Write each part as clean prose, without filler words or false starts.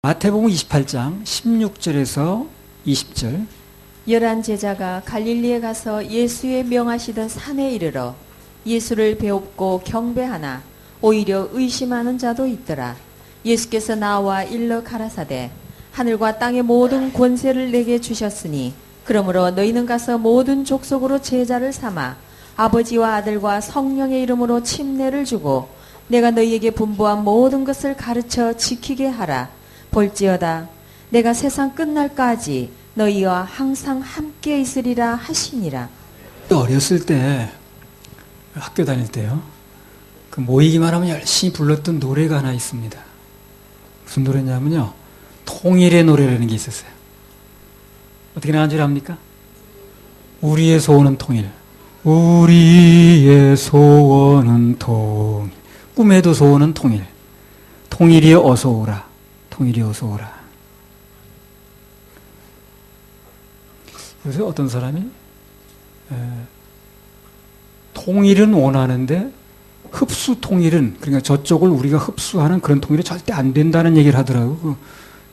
마태복음 28장 16절에서 20절. 열한 제자가 갈릴리에 가서 예수의 명하시던 산에 이르러 예수를 배웁고 경배하나 오히려 의심하는 자도 있더라. 예수께서 나와 일러 가라사대 하늘과 땅의 모든 권세를 내게 주셨으니 그러므로 너희는 가서 모든 족속으로 제자를 삼아 아버지와 아들과 성령의 이름으로 침례를 주고 내가 너희에게 분부한 모든 것을 가르쳐 지키게 하라. 볼지어다 내가 세상 끝날까지 너희와 항상 함께 있으리라 하시니라. 어렸을 때 학교 다닐 때요, 그 모이기만 하면 열심히 불렀던 노래가 하나 있습니다. 무슨 노래냐면요, 통일의 노래라는 게 있었어요. 어떻게 나간지 압니까? 우리의 소원은 통일. 우리의 소원은 통일. 꿈에도 소원은 통일. 통일이 어서 오라. 통일이 어서 오라. 요새 어떤 사람이 통일은 원하는데 흡수 통일은, 그러니까 저쪽을 우리가 흡수하는 그런 통일이 절대 안 된다는 얘기를 하더라고요. 그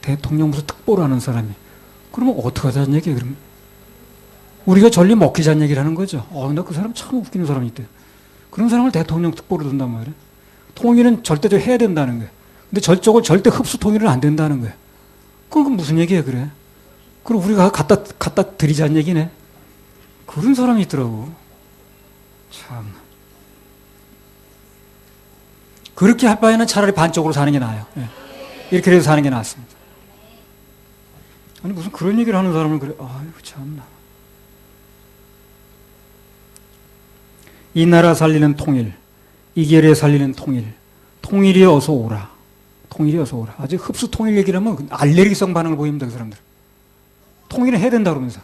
대통령 무슨 특보를 하는 사람이. 그러면 어떻게 하자는 얘기예요, 그러면? 우리가 전리 먹히자는 얘기를 하는 거죠. 나 그 사람 참 웃기는 사람이 있대. 그런 사람을 대통령 특보로 둔단 말이에요. 통일은 절대적으로 해야 된다는 거예요. 근데 저쪽을 절대 흡수 통일은 안 된다는 거예요. 그건 무슨 얘기예요, 그래? 그럼 우리가 갖다 드리자는 얘기네. 그런 사람이 있더라고. 참. 그렇게 할 바에는 차라리 반쪽으로 사는 게 나아요. 예. 이렇게 해서 사는 게 낫습니다. 아니, 무슨 그런 얘기를 하는 사람을 그래. 아이고, 참나. 이 나라 살리는 통일, 이 계례 살리는 통일, 통일이 어서 오라. 통일이 어서 오라. 아직 흡수 통일 얘기를 하면 알레르기성 반응을 보입니다, 그 사람들. 통일은 해야 된다 그러면서.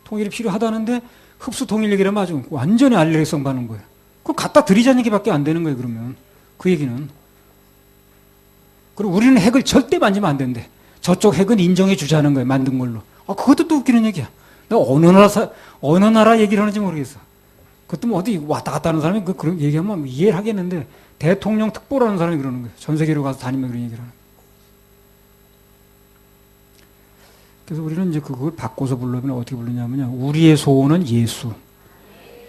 통일이 필요하다는데 흡수 통일 얘기를 하면 아주 완전히 알레르기성 반응 거예요. 그걸 갖다 드리자는 얘기밖에 안 되는 거예요, 그러면. 그 얘기는. 그리고 우리는 핵을 절대 만지면 안 된대. 저쪽 핵은 인정해 주자는 거예요, 만든 걸로. 그것도 또 웃기는 얘기야. 내가 어느 나라 얘기를 하는지 모르겠어. 그것도 뭐 어디 왔다 갔다 하는 사람이 그런 얘기하면 이해를 하겠는데, 대통령 특보라는 사람이 그러는 거예요. 전 세계로 가서 다니면 그런 얘기를 하는 거예요. 그래서 우리는 이제 그걸 바꿔서 부르면 어떻게 부르냐면요, 우리의 소원은 예수.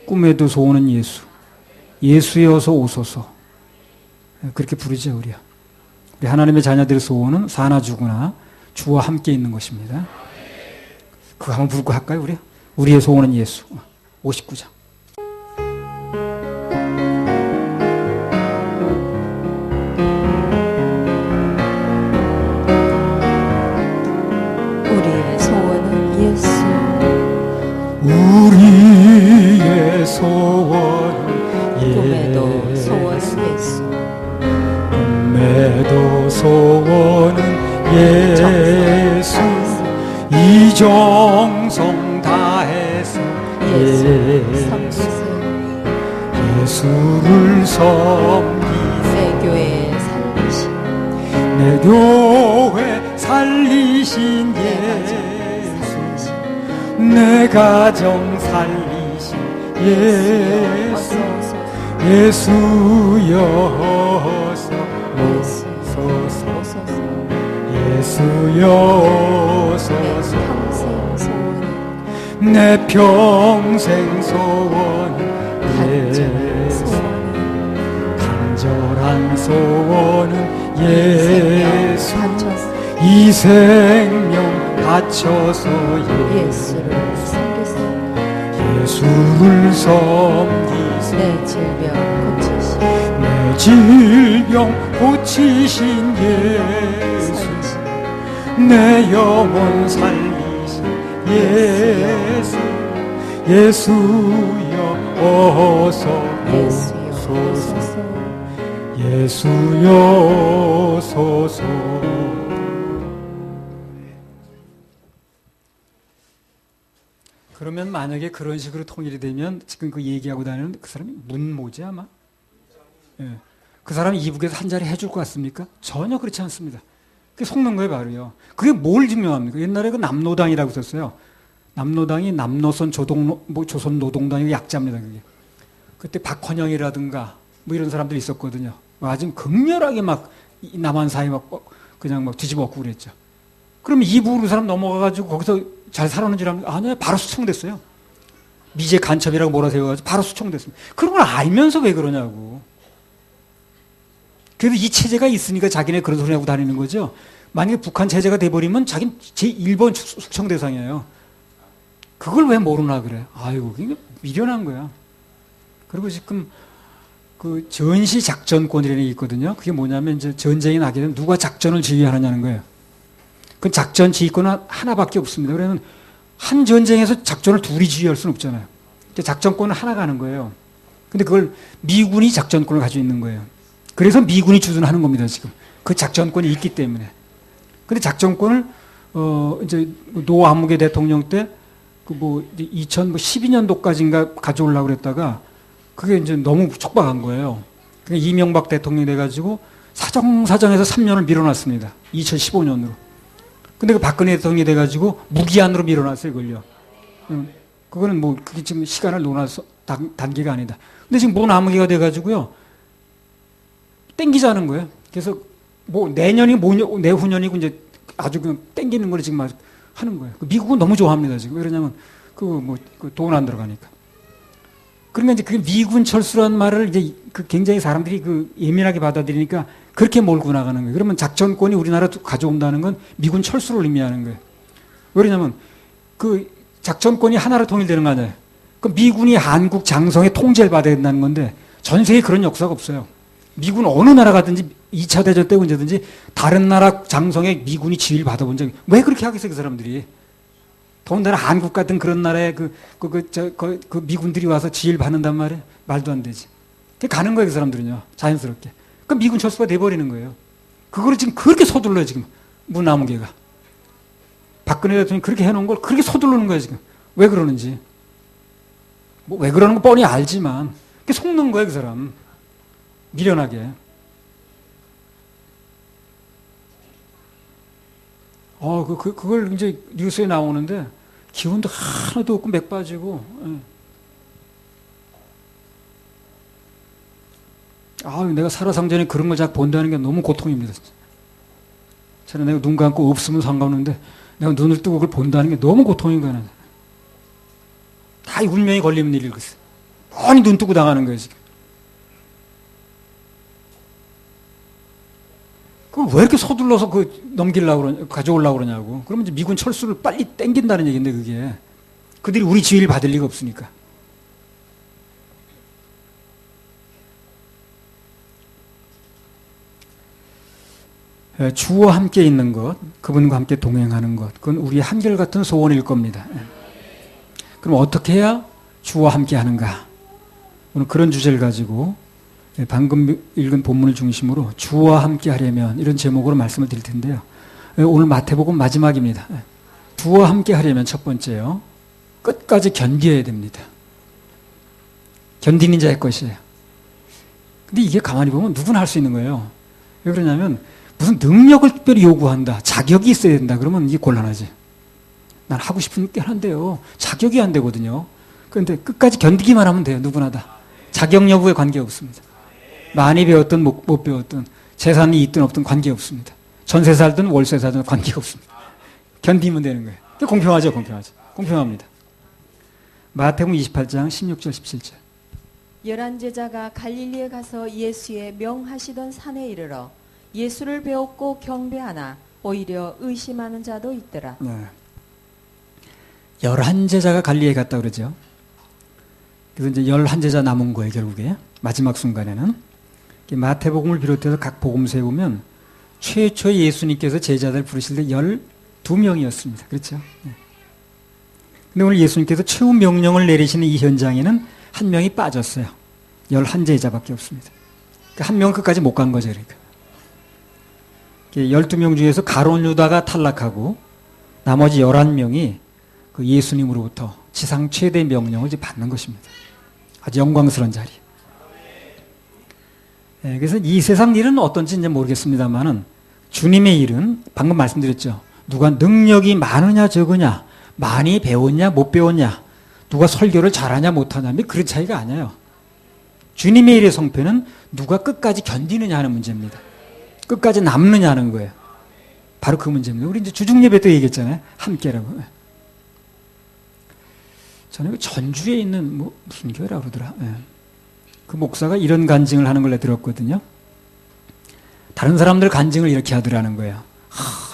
꿈에도 소원은 예수. 예수여서 오소서. 그렇게 부르죠, 우리야. 우리 하나님의 자녀들의 소원은 사나 죽으나 주와 함께 있는 것입니다. 그거 한번 부르고 할까요, 우리? 우리의 소원은 예수. 59장. 우리의 소원은 꿈에도 소원은 예수. 꿈에도 소원은 예수. 이정성 다해서 예수를 섬기세. 내 교회 살리신, 내 교회 살리신 예수. 내 가정 살리신 예수. 예수여서 오소서. 예수여서 내 평생 소원 예수. 간절한 소원은 예수. 이 생명 바쳐서 예수를 섬기세. 예수를 섬기세. 내 질병 고치신 내 질병 고치신 예수. 내 영혼 살리신 예수. 예수여 어서 오소서. 예수여 오소서. 그러면 만약에 그런 식으로 통일이 되면 지금 그 얘기하고 다니는 그 사람이 문모지 아마? 예. 그 사람이 이북에서 한 자리 해줄 것 같습니까? 전혀 그렇지 않습니다. 그게 속는 거예요, 바로요. 그게 뭘 증명합니까? 옛날에 그 남노당이라고 썼어요. 남노당이 남노선 조선 노동당의 약자입니다, 그게. 그때 박헌영이라든가 뭐 이런 사람들이 있었거든요. 아주 극렬하게 막 남한 사회 막 그냥 막 뒤집어 엎고 그랬죠. 그러면 이북으로 사람 넘어가가지고 거기서 잘 살아오는 줄 알면 아니야 바로 수청됐어요. 미제 간첩이라고 몰아세워가지고 바로 수청됐습니다. 그런 걸 알면서 왜 그러냐고. 그래도 이 체제가 있으니까 자기네 그런 소리 하고 다니는 거죠. 만약에 북한 체제가 돼버리면 자기는 제1번 숙청 대상이에요. 그걸 왜 모르나 그래. 아이고, 이게 미련한 거야. 그리고 지금 그 전시 작전권이라는 게 있거든요. 그게 뭐냐면 이제 전쟁이 나게 되면 누가 작전을 지휘하느냐는 거예요. 그 작전 지휘권은 하나밖에 없습니다. 그러면 한 전쟁에서 작전을 둘이 지휘할 수는 없잖아요. 작전권은 하나가 하는 거예요. 근데 그걸 미군이 작전권을 가지고 있는 거예요. 그래서 미군이 주둔하는 겁니다, 지금. 그 작전권이 있기 때문에. 근데 작전권을, 이제 노 아무개 대통령 때, 그 뭐, 2012년도까지인가 가져오려고 그랬다가, 그게 이제 너무 촉박한 거예요. 그러니까 이명박 대통령이 돼가지고, 사정해서 3년을 밀어놨습니다. 2015년으로. 근데 그 박근혜 대통령이 돼가지고, 무기한으로 밀어놨어요, 그걸요. 그거는 뭐, 그게 지금 시간을 논할 단계가 아니다. 근데 지금 노 아무개가 돼가지고요, 땡기자는 거예요. 그래서 뭐 내년이고 내후년이고 이제 아주 그냥 땡기는 걸 지금 하는 거예요. 미국은 너무 좋아합니다, 지금. 왜냐면 돈 안 들어가니까. 그러니까 이제 그 미군 철수라는 말을 이제 굉장히 사람들이 예민하게 받아들이니까 그렇게 몰고 나가는 거예요. 그러면 작전권이 우리나라 가져온다는 건 미군 철수를 의미하는 거예요. 왜냐면 그 작전권이 하나로 통일되는 거 아니에요. 그 미군이 한국 장성의 통제를 받아야 된다는 건데 전 세계에 그런 역사가 없어요. 미군 어느 나라 가든지 2차 대전 때 언제든지 다른 나라 장성에 미군이 지휘를 받아본 적이 왜 그렇게 하겠어요, 그 사람들이. 더군다나 한국 같은 그런 나라에 그 미군들이 와서 지휘를 받는단 말이에요. 말도 안 되지. 가는 거예요, 그 사람들은요. 자연스럽게. 그 미군 철수가 돼버리는 거예요. 그거를 지금 그렇게 서둘러요, 지금. 문화무개가. 박근혜 대통령이 그렇게 해놓은 걸 그렇게 서두르는 거예요, 지금. 왜 그러는지. 뭐 왜 그러는 거 뻔히 알지만. 그게 속는 거예요, 그 사람. 미련하게. 그걸 이제 뉴스에 나오는데 기운도 하나도 없고 맥 빠지고. 내가 살아상전에 그런 걸 자꾸 본다는 게 너무 고통입니다. 차라리 내가 눈 감고 없으면 상관없는데 내가 눈을 뜨고 그걸 본다는 게 너무 고통인 거야. 다 운명이 걸리는 일일 것이요. 뻔히 눈 뜨고 당하는 거예요, 지금. 그걸 왜 이렇게 서둘러서 가져오려고 그러냐고. 그러면 이제 미군 철수를 빨리 땡긴다는 얘기인데, 그게. 그들이 우리 지휘를 받을 리가 없으니까. 주와 함께 있는 것, 그분과 함께 동행하는 것, 그건 우리의 한결같은 소원일 겁니다. 그럼 어떻게 해야 주와 함께 하는가? 오늘 그런 주제를 가지고 방금 읽은 본문을 중심으로 주와 함께 하려면 이런 제목으로 말씀을 드릴 텐데요. 오늘 마태복음 마지막입니다. 주와 함께 하려면 첫 번째요. 끝까지 견뎌야 됩니다. 견디는 자의 것이에요. 근데 이게 가만히 보면 누구나 할 수 있는 거예요. 왜 그러냐면 무슨 능력을 특별히 요구한다. 자격이 있어야 된다. 그러면 이게 곤란하지. 난 하고 싶은 게 한데요. 자격이 안 되거든요. 그런데 끝까지 견디기만 하면 돼요. 누구나 다. 자격 여부에 관계없습니다. 많이 배웠든 못 배웠든 재산이 있든 없든 관계없습니다. 전세 살든 월세 살든 관계없습니다. 견디면 되는 거예요. 공평하죠. 공평합니다. 마태복음 28장 16절 17절. 11제자가 갈릴리에 가서 예수의 명하시던 산에 이르러 예수를 배웠고 경배하나 오히려 의심하는 자도 있더라. 11제자가 갈릴리에 갔다 그러죠. 그래서 이제 11제자 남은 거예요, 결국에. 마지막 순간에는. 마태복음을 비롯해서 각 복음서에 보면 최초에 예수님께서 제자들 부르실 때 12명이었습니다. 그렇죠? 근데 오늘 예수님께서 최후 명령을 내리시는 이 현장에는 한 명이 빠졌어요. 11제자밖에 없습니다. 그러니까 한 명은 끝까지 못 간 거죠, 그러니까. 12명 중에서 가룟 유다가 탈락하고 나머지 11명이 그 예수님으로부터 지상 최대 명령을 이제 받는 것입니다. 아주 영광스러운 자리. 그래서 이 세상 일은 어떤지 이제 모르겠습니다만은 주님의 일은 방금 말씀드렸죠. 누가 능력이 많으냐 적으냐, 많이 배웠냐 못 배웠냐, 누가 설교를 잘하냐 못하냐, 그런 차이가 아니에요. 주님의 일의 성패는 누가 끝까지 견디느냐 하는 문제입니다. 끝까지 남느냐 하는 거예요. 바로 그 문제입니다. 우리 이제 주중 예배 때 얘기했잖아요. 함께라고. 저는 전주에 있는 무슨 교회라고 그러더라. 그 목사가 이런 간증을 하는 걸 들었거든요. 다른 사람들 간증을 이렇게 하더라는 거예요.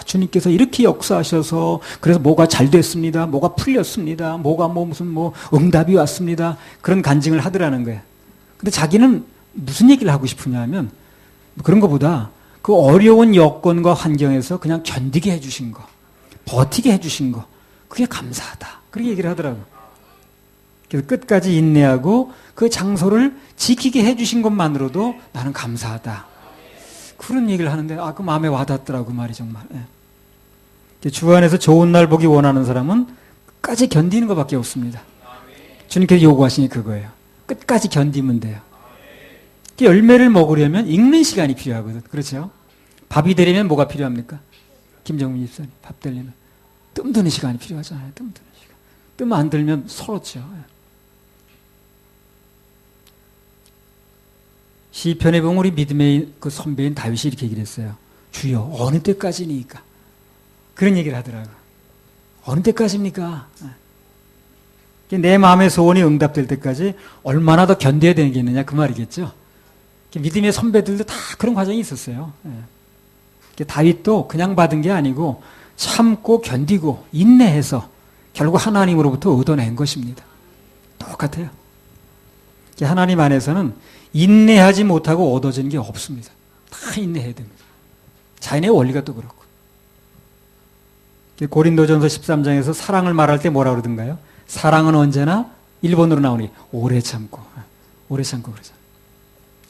주님께서 이렇게 역사하셔서 그래서 뭐가 잘 됐습니다. 뭐가 풀렸습니다. 뭐가 무슨 응답이 왔습니다. 그런 간증을 하더라는 거예요. 근데 자기는 무슨 얘기를 하고 싶으냐면 그런 것보다 그 어려운 여건과 환경에서 그냥 견디게 해주신 거, 버티게 해주신 거, 그게 감사하다. 그렇게 얘기를 하더라고요. 그래서 끝까지 인내하고 그 장소를 지키게 해주신 것만으로도 나는 감사하다. 그런 얘기를 하는데 그 마음에 와닿더라고 그 말이 정말. 주 안에서 좋은 날 보기 원하는 사람은 끝까지 견디는 것밖에 없습니다. 주님께서 요구하시니 그거예요. 끝까지 견디면 돼요. 열매를 먹으려면 익는 시간이 필요하거든. 그렇죠? 밥이 되려면 뭐가 필요합니까? 김정민 집사님, 밥 되려면 뜸드는 시간이 필요하잖아요. 뜸드는 시간. 뜸 안 들면 서럽죠. 시편에 보면 우리 믿음의 그 선배인 다윗이 이렇게 얘기를 했어요. 주여 어느 때까지니까? 그런 얘기를 하더라고요. 어느 때까지입니까? 내 마음의 소원이 응답될 때까지 얼마나 더 견뎌야 되겠느냐 그 말이겠죠. 믿음의 선배들도 다 그런 과정이 있었어요. 다윗도 그냥 받은 게 아니고 참고 견디고 인내해서 결국 하나님으로부터 얻어낸 것입니다. 똑같아요. 하나님 안에서는 인내하지 못하고 얻어지는 게 없습니다. 다 인내해야 됩니다. 자연의 원리가 또 그렇고. 고린도전서 13장에서 사랑을 말할 때 뭐라 그러던가요? 사랑은 언제나 일본어로 나오니 오래 참고. 오래 참고 그러잖아요.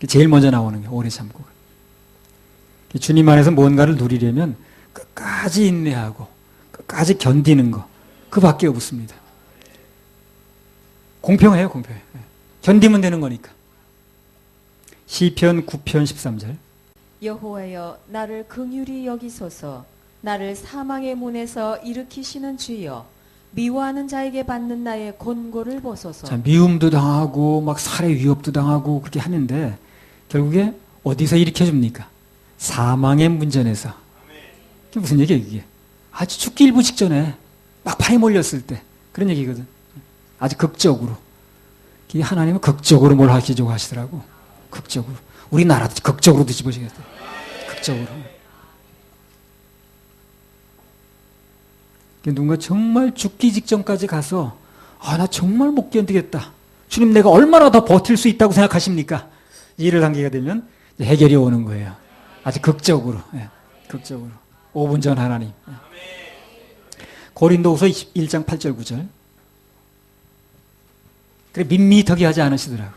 제일 먼저 나오는 게 오래 참고. 주님 안에서 뭔가를 누리려면 끝까지 인내하고 끝까지 견디는 거 그밖에 없습니다. 공평해요, 공평해. 견디면 되는 거니까. 시편 9편 13절. 여호와여 나를 긍휼히 여기소서. 나를 사망의 문에서 일으키시는 주여. 미워하는 자에게 받는 나의 곤고를 보소서. 자, 미움도 당하고 막 살해 위협도 당하고 그렇게 하는데 결국에 어디서 일으켜줍니까? 사망의 문전에서. 그게 무슨 얘기예요, 이게? 아주 죽기 일부 직전에 막판에 몰렸을 때 그런 얘기거든. 아주 극적으로. 하나님은 극적으로 뭘 하시려고 하시더라고. 극적으로. 우리나라도 극적으로 뒤집어지겠어요. 극적으로. 누군가 정말 죽기 직전까지 가서 나 정말 못 견디겠다. 주님 내가 얼마나 더 버틸 수 있다고 생각하십니까? 일을 단계가 되면 해결이 오는 거예요. 아주 극적으로. 극적으로. 5분 전 하나님. 고린도후서 1장 8절 9절. 그래 밋밋하게 하지 않으시더라고.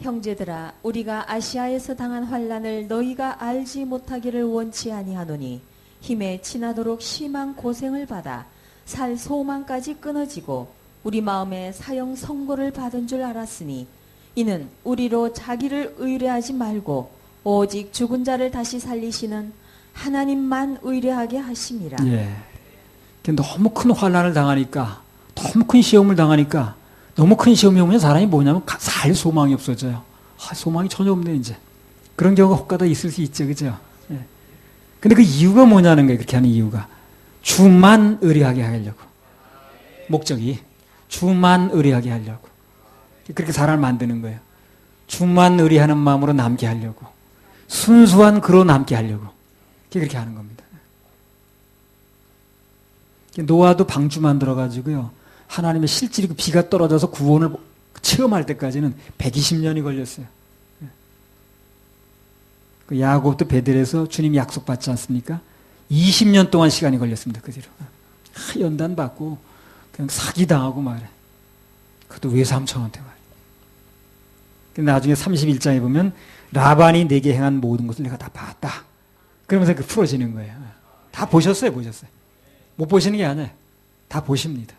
형제들아 우리가 아시아에서 당한 환난을 너희가 알지 못하기를 원치 아니하노니 힘에 지나도록 심한 고생을 받아 살 소망까지 끊어지고 우리 마음에 사형 선고를 받은 줄 알았으니 이는 우리로 자기를 의뢰하지 말고 오직 죽은 자를 다시 살리시는 하나님만 의뢰하게 하심이라. 너무 큰 환난을 당하니까 너무 큰 시험을 당하니까 너무 큰 시험이 오면 사람이 뭐냐면 살 소망이 없어져요. 소망이 전혀 없네 이제. 그런 경우가 혹가다 있을 수 있죠. 그죠? 근데 그 이유가 뭐냐는 거예요. 그렇게 하는 이유가. 주만 의뢰하게 하려고. 목적이 주만 의뢰하게 하려고. 그렇게 사람을 만드는 거예요. 주만 의뢰하는 마음으로 남게 하려고. 순수한 그로 남게 하려고. 그렇게 하는 겁니다. 노아도 방주 만들어가지고요. 하나님의 실질이 비가 떨어져서 구원을 체험할 때까지는 120년이 걸렸어요. 그 야곱도 베델에서 주님이 약속받지 않습니까? 20년 동안 시간이 걸렸습니다. 그 뒤로. 연단 받고 그냥 사기당하고 말해. 그것도 외삼촌한테 말해. 근데 나중에 31장에 보면 라반이 내게 행한 모든 것을 내가 다 봤다. 그러면서 그 풀어지는 거예요. 다 보셨어요, 보셨어요. 못 보시는 게 아니에요. 다 보십니다.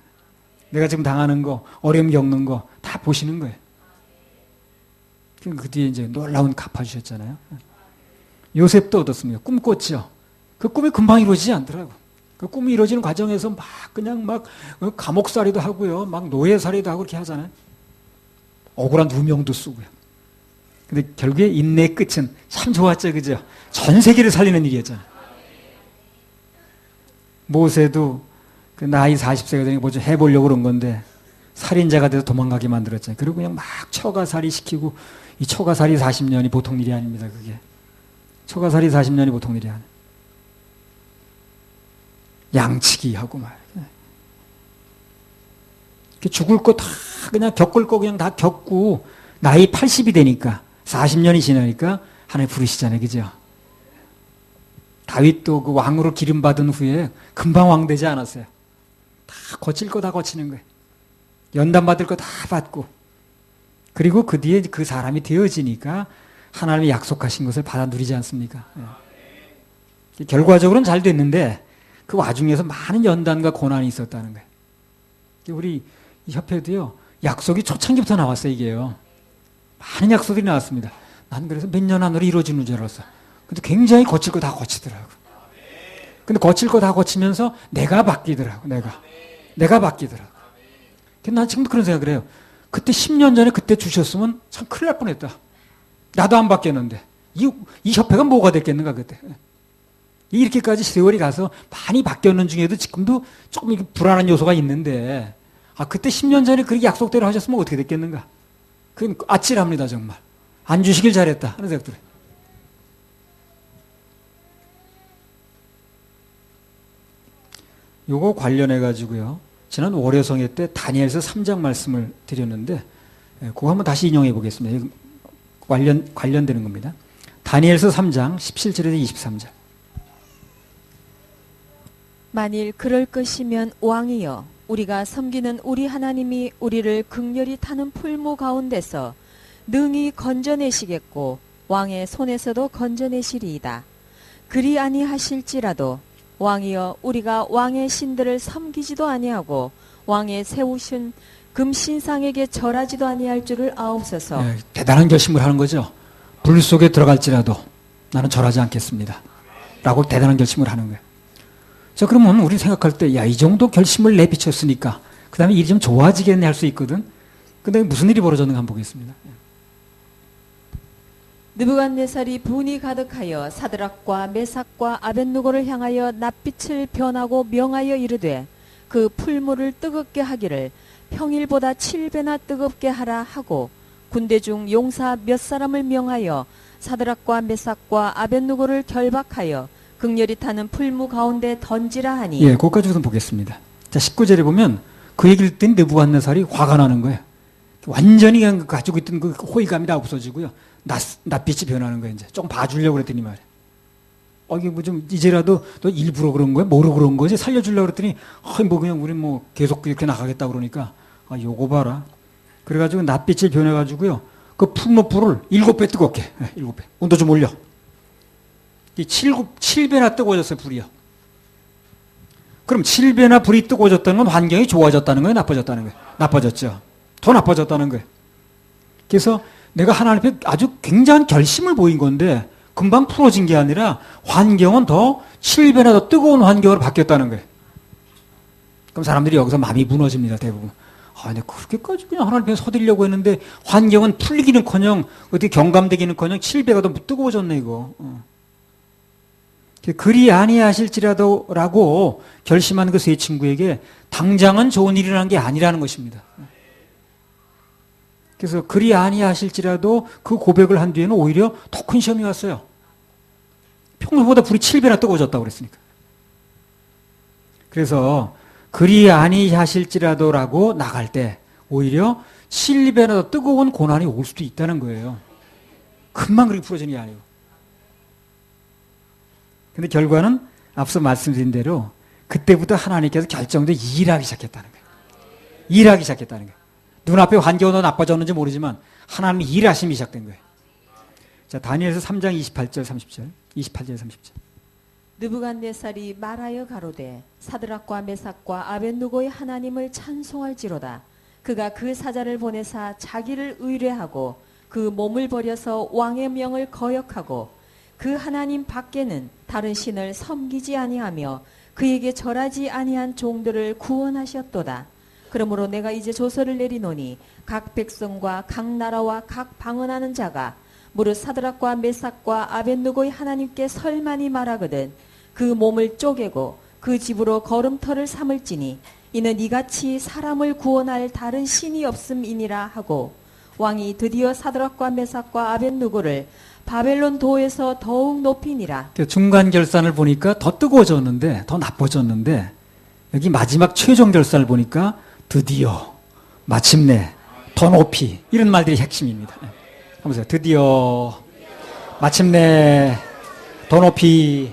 내가 지금 당하는 거, 어려움 겪는 거 다 보시는 거예요. 그 뒤에 이제 놀라운 갚아주셨잖아요. 요셉도 얻었습니다. 꿈 꿨죠. 그 꿈이 금방 이루어지지 않더라고. 그 꿈이 이루어지는 과정에서 막 그냥 막 감옥살이도 하고요. 막 노예살이도 하고 그렇게 하잖아요. 억울한 누명도 쓰고요. 근데 결국에 인내의 끝은 참 좋았죠. 그죠? 전 세계를 살리는 일이었잖아요. 모세도 그 나이 40세가 되니까 뭐좀 해보려고 그런 건데 살인자가 돼서 도망가게 만들었잖아요. 그리고 그냥 막 처가살이 시키고 이 처가살이 40년이 보통 일이 아닙니다. 그게. 처가살이 40년이 보통 일이 아니에요. 양치기 하고 막. 죽을 거 다 그냥 겪을 거 그냥 다 겪고 나이 80이 되니까 40년이 지나니까 하나님 부르시잖아요. 그죠? 다윗도 그 왕으로 기름받은 후에 금방 왕 되지 않았어요. 다 거칠 거 다 거치는 거예요. 연단 받을 거 다 받고 그리고 그 뒤에 그 사람이 되어지니까 하나님이 약속하신 것을 받아 누리지 않습니까? 예. 결과적으로는 잘 됐는데 그 와중에서 많은 연단과 고난이 있었다는 거예요. 우리 이 협회도요, 약속이 초창기부터 나왔어요, 이게요. 많은 약속들이 나왔습니다. 난 그래서 몇 년 안으로 이루어지는 줄 알았어. 근데 굉장히 거칠 거 다 거치더라고. 근데 거칠 거 다 거치면서 내가 바뀌더라고, 내가 바뀌더라고. 근데 난 지금도 그런 생각을 해요. 그때 10년 전에 그때 주셨으면 참 큰일 날 뻔했다. 나도 안 바뀌었는데. 이 협회가 뭐가 됐겠는가, 그때. 이렇게까지 세월이 가서 많이 바뀌었는 중에도 지금도 조금 불안한 요소가 있는데, 그때 10년 전에 그렇게 약속대로 하셨으면 어떻게 됐겠는가? 그건 아찔합니다, 정말. 안 주시길 잘했다 하는 생각 들어요. 요거 관련해가지고요. 지난 월요성회 때 다니엘서 3장 말씀을 드렸는데, 그거 한번 다시 인용해 보겠습니다. 관련되는 겁니다. 다니엘서 3장 17절에서 23절. 만일 그럴 것이면 왕이여 우리가 섬기는 우리 하나님이 우리를 극렬히 타는 풀무 가운데서 능히 건져내시겠고 왕의 손에서도 건져내시리이다. 그리 아니하실지라도 왕이여 우리가 왕의 신들을 섬기지도 아니하고 왕의 세우신 금신상에게 절하지도 아니할 줄을 아옵소서. 네, 대단한 결심을 하는 거죠. 불 속에 들어갈지라도 나는 절하지 않겠습니다. 라고 대단한 결심을 하는 거예요. 자, 그러면 우리 생각할 때, 야, 이 정도 결심을 내비쳤으니까, 그 다음에 일이 좀 좋아지겠네 할 수 있거든? 근데 무슨 일이 벌어졌는가 한번 보겠습니다. 느부갓네살이 분이 가득하여 사드락과 메삭과 아벳느고를 향하여 낯빛을 변하고 명하여 이르되 그 풀무를 뜨겁게 하기를 평일보다 7배나 뜨겁게 하라 하고 군대 중 용사 몇 사람을 명하여 사드락과 메삭과 아벳느고를 결박하여 극렬히 타는 풀무 가운데 던지라 하니. 예, 그것까지 좀 보겠습니다. 자, 19절에 보면 그 얘기를 듣더니 느부갓네살이 화가 나는 거예요. 완전히 그냥 가지고 있던 그 호의감이 다 없어지고요. 낯빛이 변하는 거예요, 이제. 조금 봐주려고 그랬더니 말이야. 이게 뭐 좀, 이제라도 너 일부러 그런 거야? 뭐로 그런 거지? 살려주려고 그랬더니, 뭐 그냥 우린 뭐 계속 이렇게 나가겠다 그러니까, 요거 봐라. 그래가지고 낯빛을 변해가지고요. 그 풀무불을 7배 뜨겁게, 7배. 온도 좀 올려. 이 7배나 뜨거워졌어요, 불이요. 그럼 7배나 불이 뜨거워졌다는 건 환경이 좋아졌다는 거예요, 나빠졌다는 거예요? 나빠졌죠. 더 나빠졌다는 거예요. 그래서 내가 하나님 앞에 아주 굉장한 결심을 보인 건데 금방 풀어진 게 아니라 환경은 더 7배나 더 뜨거운 환경으로 바뀌었다는 거예요. 그럼 사람들이 여기서 마음이 무너집니다, 대부분. 내가 그렇게까지 그냥 하나님 앞에 서드리려고 했는데 환경은 풀리기는커녕 어떻게 경감되기는커녕 7배가 더 뜨거워졌네, 이거. 그리 아니하실지라도 라고 결심한 그 세 친구에게 당장은 좋은 일이 일어난 게 아니라는 것입니다. 그래서 그리 아니하실지라도 그 고백을 한 뒤에는 오히려 더 큰 시험이 왔어요. 평소보다 불이 7배나 뜨거워졌다고 그랬으니까. 그래서 그리 아니하실지라도라고 나갈 때 오히려 7배나 더 뜨거운 고난이 올 수도 있다는 거예요. 금방 그렇게 풀어지는 게 아니고. 근데 결과는 앞서 말씀드린 대로 그때부터 하나님께서 결정적으로 일하기 시작했다는 거예요. 일하기 시작했다는 거예요. 눈앞에 환경이 더 나빠졌는지 모르지만 하나님이 일하심이 시작된 거예요. 자, 다니엘서 3장 28절 30절. 28절 30절. 느부갓네살이 말하여 가로되 사드락과 메삭과 아벳느고의 하나님을 찬송할지로다. 그가 그 사자를 보내사 자기를 의뢰하고 그 몸을 버려서 왕의 명을 거역하고 그 하나님 밖에는 다른 신을 섬기지 아니하며 그에게 절하지 아니한 종들을 구원하셨도다. 그러므로 내가 이제 조서를 내리노니 각 백성과 각 나라와 각 방언하는 자가 무릇 사드락과 메삭과 아벳느고의 하나님께 설만이 말하거든 그 몸을 쪼개고 그 집으로 걸음터를 삼을지니 이는 이같이 사람을 구원할 다른 신이 없음이니라 하고 왕이 드디어 사드락과 메삭과 아벳느고를 바벨론 도에서 더욱 높이니라. 중간 결산을 보니까 더 뜨거워졌는데 더 나빠졌는데 여기 마지막 최종 결산을 보니까 드디어 마침내 더 높이 이런 말들이 핵심입니다. 한번 보세요. 드디어 마침내 더 높이.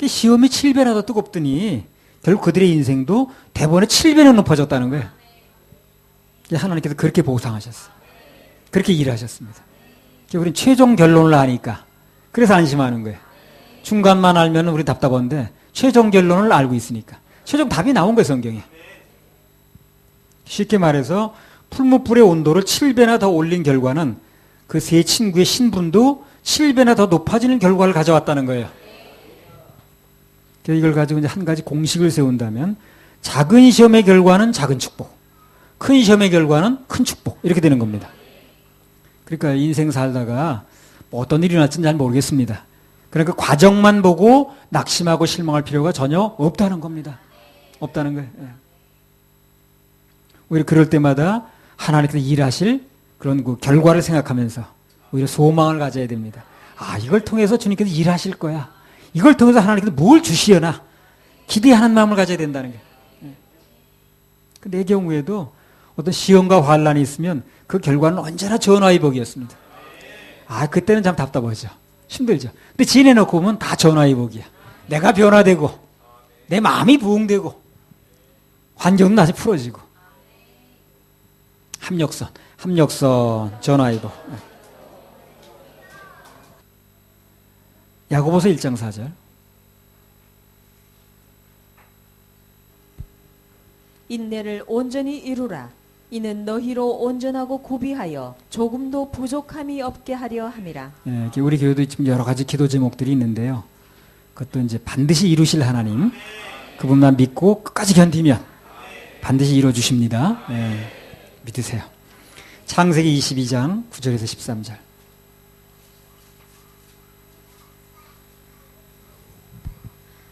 시험이 7배나 더 뜨겁더니 결국 그들의 인생도 대본에 7배나 높아졌다는 거예요. 하나님께서 그렇게 보상하셨어요. 그렇게 일하셨습니다. 우리는 최종 결론을 아니까 그래서 안심하는 거예요. 중간만 알면 우리 답답한데 최종 결론을 알고 있으니까 최종 답이 나온 거예요. 성경에. 쉽게 말해서 풀무불의 온도를 7배나 더 올린 결과는 그 세 친구의 신분도 7배나 더 높아지는 결과를 가져왔다는 거예요. 이걸 가지고 이제 한 가지 공식을 세운다면 작은 시험의 결과는 작은 축복, 큰 시험의 결과는 큰 축복 이렇게 되는 겁니다. 그러니까 인생 살다가 뭐 어떤 일이 났는지 잘 모르겠습니다. 그러니까 과정만 보고 낙심하고 실망할 필요가 전혀 없다는 겁니다. 없다는 거예요. 오히려 그럴 때마다 하나님께서 일하실 그런 그 결과를 생각하면서 오히려 소망을 가져야 됩니다. 아, 이걸 통해서 주님께서 일하실 거야. 이걸 통해서 하나님께서 뭘 주시려나 기대하는 마음을 가져야 된다는 거예요. 내 경우에도 어떤 시험과 환란이 있으면 그 결과는 언제나 전화의 복이었습니다. 아, 그때는 참 답답하죠. 힘들죠. 근데 지내놓고 보면 다 전화의 복이야. 내가 변화되고 내 마음이 부흥되고 환경은 다시 풀어지고. 합력선 전화의 복. 야고보서 1장 4절. 인내를 온전히 이루라. 이는 너희로 온전하고 고비하여 조금도 부족함이 없게 하려 함이라. 예, 우리 교회도 지금 여러 가지 기도 제목들이 있는데요. 그것도 이제 반드시 이루실 하나님, 그분만 믿고 끝까지 견디면 반드시 이루어 주십니다. 예, 믿으세요. 창세기 22장 9절에서 13절.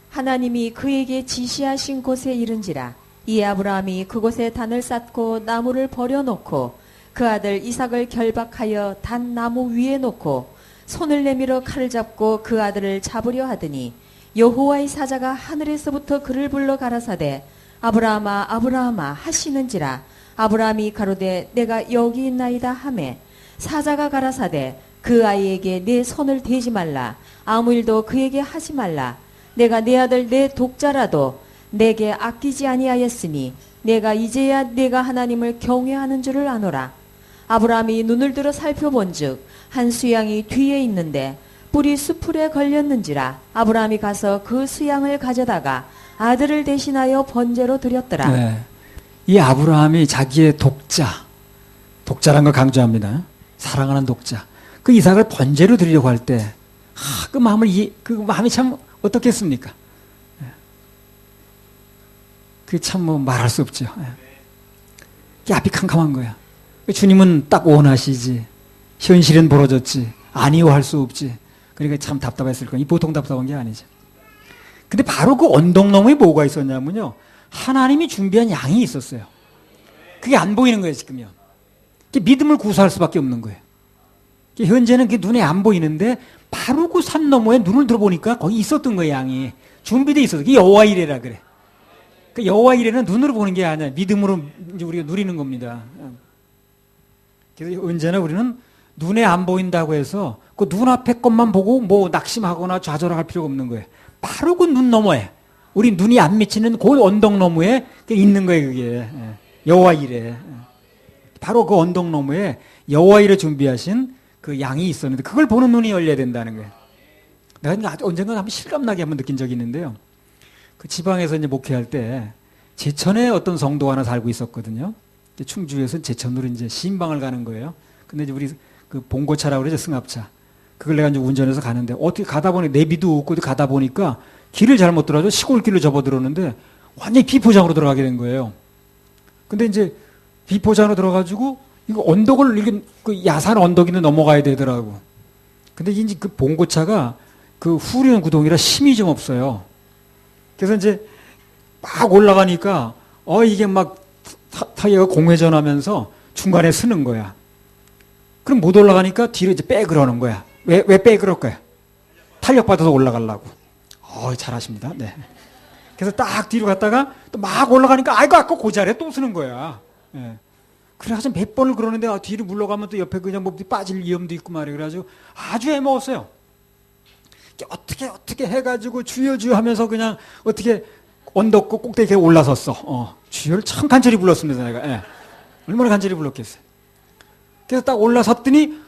하나님이 그에게 지시하신 곳에 이른지라. 이에 아브라함이 그곳에 단을 쌓고 나무를 버려놓고 그 아들 이삭을 결박하여 단 나무 위에 놓고 손을 내밀어 칼을 잡고 그 아들을 잡으려 하더니 여호와의 사자가 하늘에서부터 그를 불러 가라사대 아브라함아 아브라함아 하시는지라. 아브라함이 가로되 내가 여기 있나이다 하매 사자가 가라사대 그 아이에게 내 손을 대지 말라. 아무 일도 그에게 하지 말라. 내가 내 아들 내 독자라도 내게 아끼지 아니하였으니 내가 이제야 내가 하나님을 경외하는 줄을 아노라. 아브라함이 눈을 들어 살펴본즉 한 수양이 뒤에 있는데 뿔이 수풀에 걸렸는지라. 아브라함이 가서 그 수양을 가져다가 아들을 대신하여 번제로 드렸더라. 네. 이 아브라함이 자기의 독자란 걸 강조합니다. 사랑하는 독자. 그 이삭을 번제로 드리려고 할 때, 그 마음이 참 어떻겠습니까? 그 참 뭐 말할 수 없죠. 이 앞이 캄캄한 거야. 주님은 딱 원하시지. 현실은 벌어졌지. 아니요 할 수 없지. 그러니까 참 답답했을 거야. 이 보통 답답한 게 아니죠. 근데 바로 그 언덕 너머에 뭐가 있었냐면요. 하나님이 준비한 양이 있었어요. 그게 안 보이는 거예요, 지금요. 믿음을 구사할 수밖에 없는 거예요. 현재는 그게 눈에 안 보이는데 바로 그 산 너머에 눈을 들어보니까 거기 있었던 거예요, 양이. 준비되어 있었어요. 그게 여호와 이레라 그래. 그 여호와 이레는 눈으로 보는 게 아니야. 믿음으로 이제 우리가 누리는 겁니다. 그래서 언제나 우리는 눈에 안 보인다고 해서 그 눈앞에 것만 보고 뭐 낙심하거나 좌절할 필요가 없는 거예요. 바로 그 눈 너머에, 우리 눈이 안 미치는 그 언덕 너머에 있는 거예요, 그게. 여호와 이레. 바로 그 언덕 너머에 여호와 이레 준비하신 그 양이 있었는데 그걸 보는 눈이 열려야 된다는 거예요. 내가 언젠가 한번 실감나게 한번 느낀 적이 있는데요. 그 지방에서 이제 목회할 때 제천에 어떤 성도가 하나 살고 있었거든요. 충주에서 제천으로 이제 시인방을 가는 거예요. 근데 이제 우리 그 봉고차라고 그러죠, 승합차. 그걸 내가 이제 운전해서 가는데 어떻게 가다 보니 내비도 없고 가다 보니까 길을 잘못 들어가지고 시골길로 접어들었는데 완전히 비포장으로 들어가게 된 거예요. 근데 이제 비포장으로 들어가지고 이거 언덕을 이렇게 그 야산 언덕이는 넘어가야 되더라고. 근데 이제 그 봉고차가 그 후륜 구동이라 힘이 좀 없어요. 그래서 이제 막 올라가니까 이게 막 타이어가 공회전하면서 중간에 쓰는 거야. 그럼 못 올라가니까 뒤로 이제 빼 그러는 거야. 왜 빼 그럴 거야? 탄력 받아서 올라가려고. 잘하십니다. 네. 그래서 딱 뒤로 갔다가 또 막 올라가니까 아이고 아까 그 자리에 또 쓰는 거야. 예. 그래가지고 몇 번을 그러는데 뒤로 물러가면 또 옆에 그냥 뭐 빠질 위험도 있고 말이야. 그래가지고 아주 애먹었어요. 어떻게 해가지고 주여 하면서 그냥 어떻게 언덕 꼭대기에 올라섰어. 주여를 참 간절히 불렀습니다, 내가. 예. 얼마나 간절히 불렀겠어요. 그래서 딱 올라섰더니,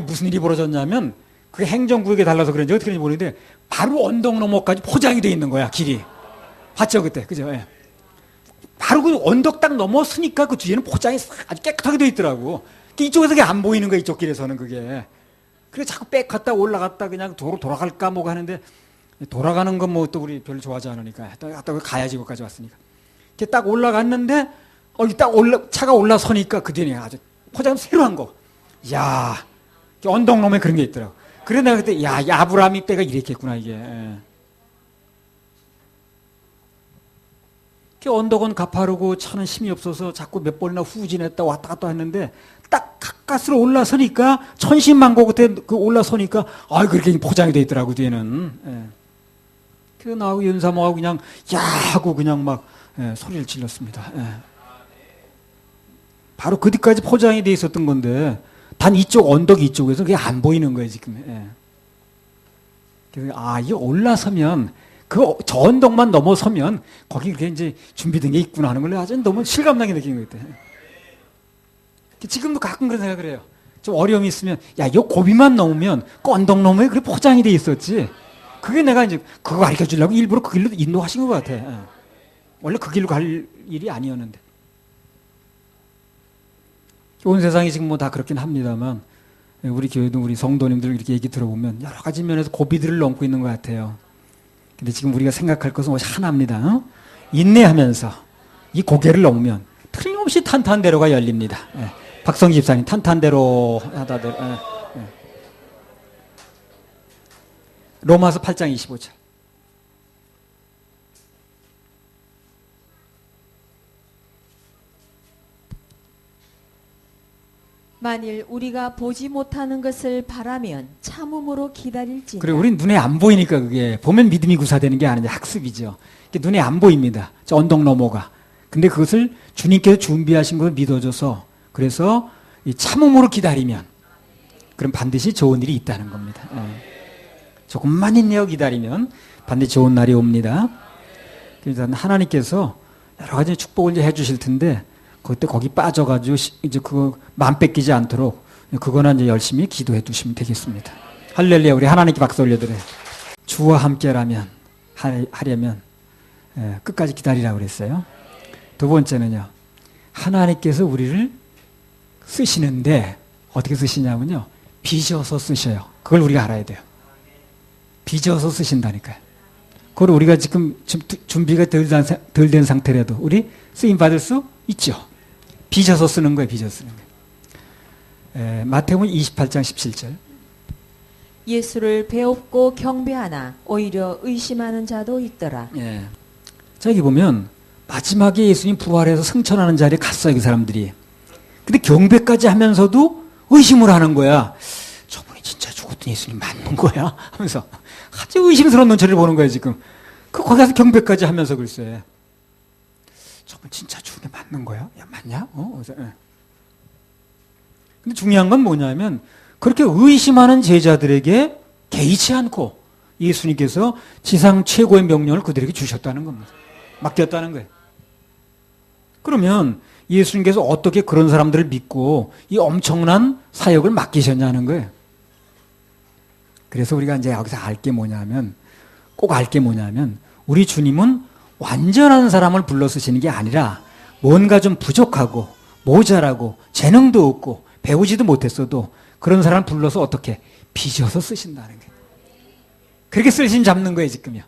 무슨 일이 벌어졌냐면, 그게 행정구역에 달라서 그런지 어떻게 그런지 모르는데, 바로 언덕 너머까지 포장이 돼 있는 거야, 길이. 봤죠, 그때? 그죠? 예. 바로 그 언덕 딱 넘었으니까 그 뒤에는 포장이 아주 깨끗하게 돼 있더라고. 이쪽에서 그게 안 보이는 거야, 이쪽 길에서는 그게. 그래 자꾸 빽 갔다 올라갔다 그냥 도로 돌아갈까 뭐가 하는데 돌아가는 건 뭐 또 우리 별로 좋아하지 않으니까 갔다 가야지 거기까지 왔으니까 이렇게 딱 올라갔는데 차가 올라서니까 그 뒤에 아주 포장 새로 한 거. 야 언덕놈에 그런 게 있더라고. 그래 내가 그때 아브라함이 때가 이랬겠구나 이게. 언덕은 가파르고 차는 힘이 없어서 자꾸 몇 번이나 후진했다 왔다 갔다 했는데 딱 가까스로 올라서니까 천신만고 그때 그 올라서니까 그렇게 포장이 돼 있더라고 뒤에는. 예. 그래서 나하고 윤사모하고 그냥 야 하고 그냥 막 소리를 질렀습니다. 예. 바로 그 뒤까지 포장이 돼 있었던 건데 단 이쪽 언덕 이쪽에서 그게 안 보이는 거예요 지금. 예. 그래서 이게 올라서면 저 언덕만 넘어서면 거기 이렇게 이제 준비된 게 있구나 하는 걸 아주 너무 실감나게 느끼는 것 같아요. 지금도 가끔 그런 생각을 해요. 좀 어려움이 있으면 요 고비만 넘으면 그 언덕 너머에 그래 포장이 돼 있었지. 그게 내가 이제 그거 가르쳐 주려고 일부러 그 길로 인도하신 것 같아. 원래 그 길로 갈 일이 아니었는데. 온 세상이 지금 뭐 다 그렇긴 합니다만 우리 교회도 우리 성도님들 이렇게 얘기 들어보면 여러 가지 면에서 고비들을 넘고 있는 것 같아요. 근데 지금 우리가 생각할 것은 하나입니다. 인내하면서 이 고개를 넘으면 틀림없이 탄탄대로가 열립니다. 박성기 집사님 탄탄대로 하다들. 로마서 8장 25절. 만일 우리가 보지 못하는 것을 바라면 참음으로 기다릴지니라. 그래 우리 눈에 안 보이니까 그게 보면 믿음이 구사되는 게 아니라 학습이죠. 눈에 안 보입니다. 저 언덕 너머가. 근데 그것을 주님께서 준비하신 것을 믿어줘서 그래서 이 참음으로 기다리면 그럼 반드시 좋은 일이 있다는 겁니다. 조금만 인내하고 기다리면 반드시 좋은 날이 옵니다. 그래서 하나님께서 여러 가지 축복을 이제 해주실 텐데 그때 거기 빠져가지고 이제 그거 맘 뺏기지 않도록 그거는 이제 열심히 기도해 주시면 되겠습니다. 할렐루야. 우리 하나님께 박수 올려드려요. 주와 함께라면 하려면 끝까지 기다리라고 그랬어요. 두 번째는요. 하나님께서 우리를 쓰시는데 어떻게 쓰시냐면요. 빚어서 쓰셔요. 그걸 우리가 알아야 돼요. 빚어서 쓰신다니까요. 그걸 우리가 지금 준비가 덜 된 상태라도 우리 쓰임 받을 수 있죠. 빚어서 쓰는 거예요. 빚어서 쓰는 거예요. 마태복음 28장 17절. 예수를 배웁고 경배하나 오히려 의심하는 자도 있더라. 자, 여기 보면 마지막에 예수님 부활해서 승천하는 자리에 갔어요. 그 사람들이. 근데 경배까지 하면서도 의심을 하는 거야. 저분이 진짜 죽었던 예수님 맞는 거야? 하면서 아주 의심스러운 눈초리를 보는 거예요. 지금. 거기 가서 경배까지 하면서 글쎄. 저분 진짜 죽은 게 맞는 거야? 야, 맞냐? 근데 중요한 건 뭐냐면 그렇게 의심하는 제자들에게 개의치 않고 예수님께서 지상 최고의 명령을 그들에게 주셨다는 겁니다. 맡겼다는 거예요. 그러면 예수님께서 어떻게 그런 사람들을 믿고 이 엄청난 사역을 맡기셨냐는 거예요. 그래서 우리가 이제 여기서 알 게 뭐냐면 꼭 알 게 뭐냐면 우리 주님은 완전한 사람을 불러 쓰시는 게 아니라 뭔가 좀 부족하고 모자라고 재능도 없고 배우지도 못했어도 그런 사람을 불러서 어떻게 빚어서 쓰신다는 거예요. 그렇게 쓸심 잡는 거예요 지금요.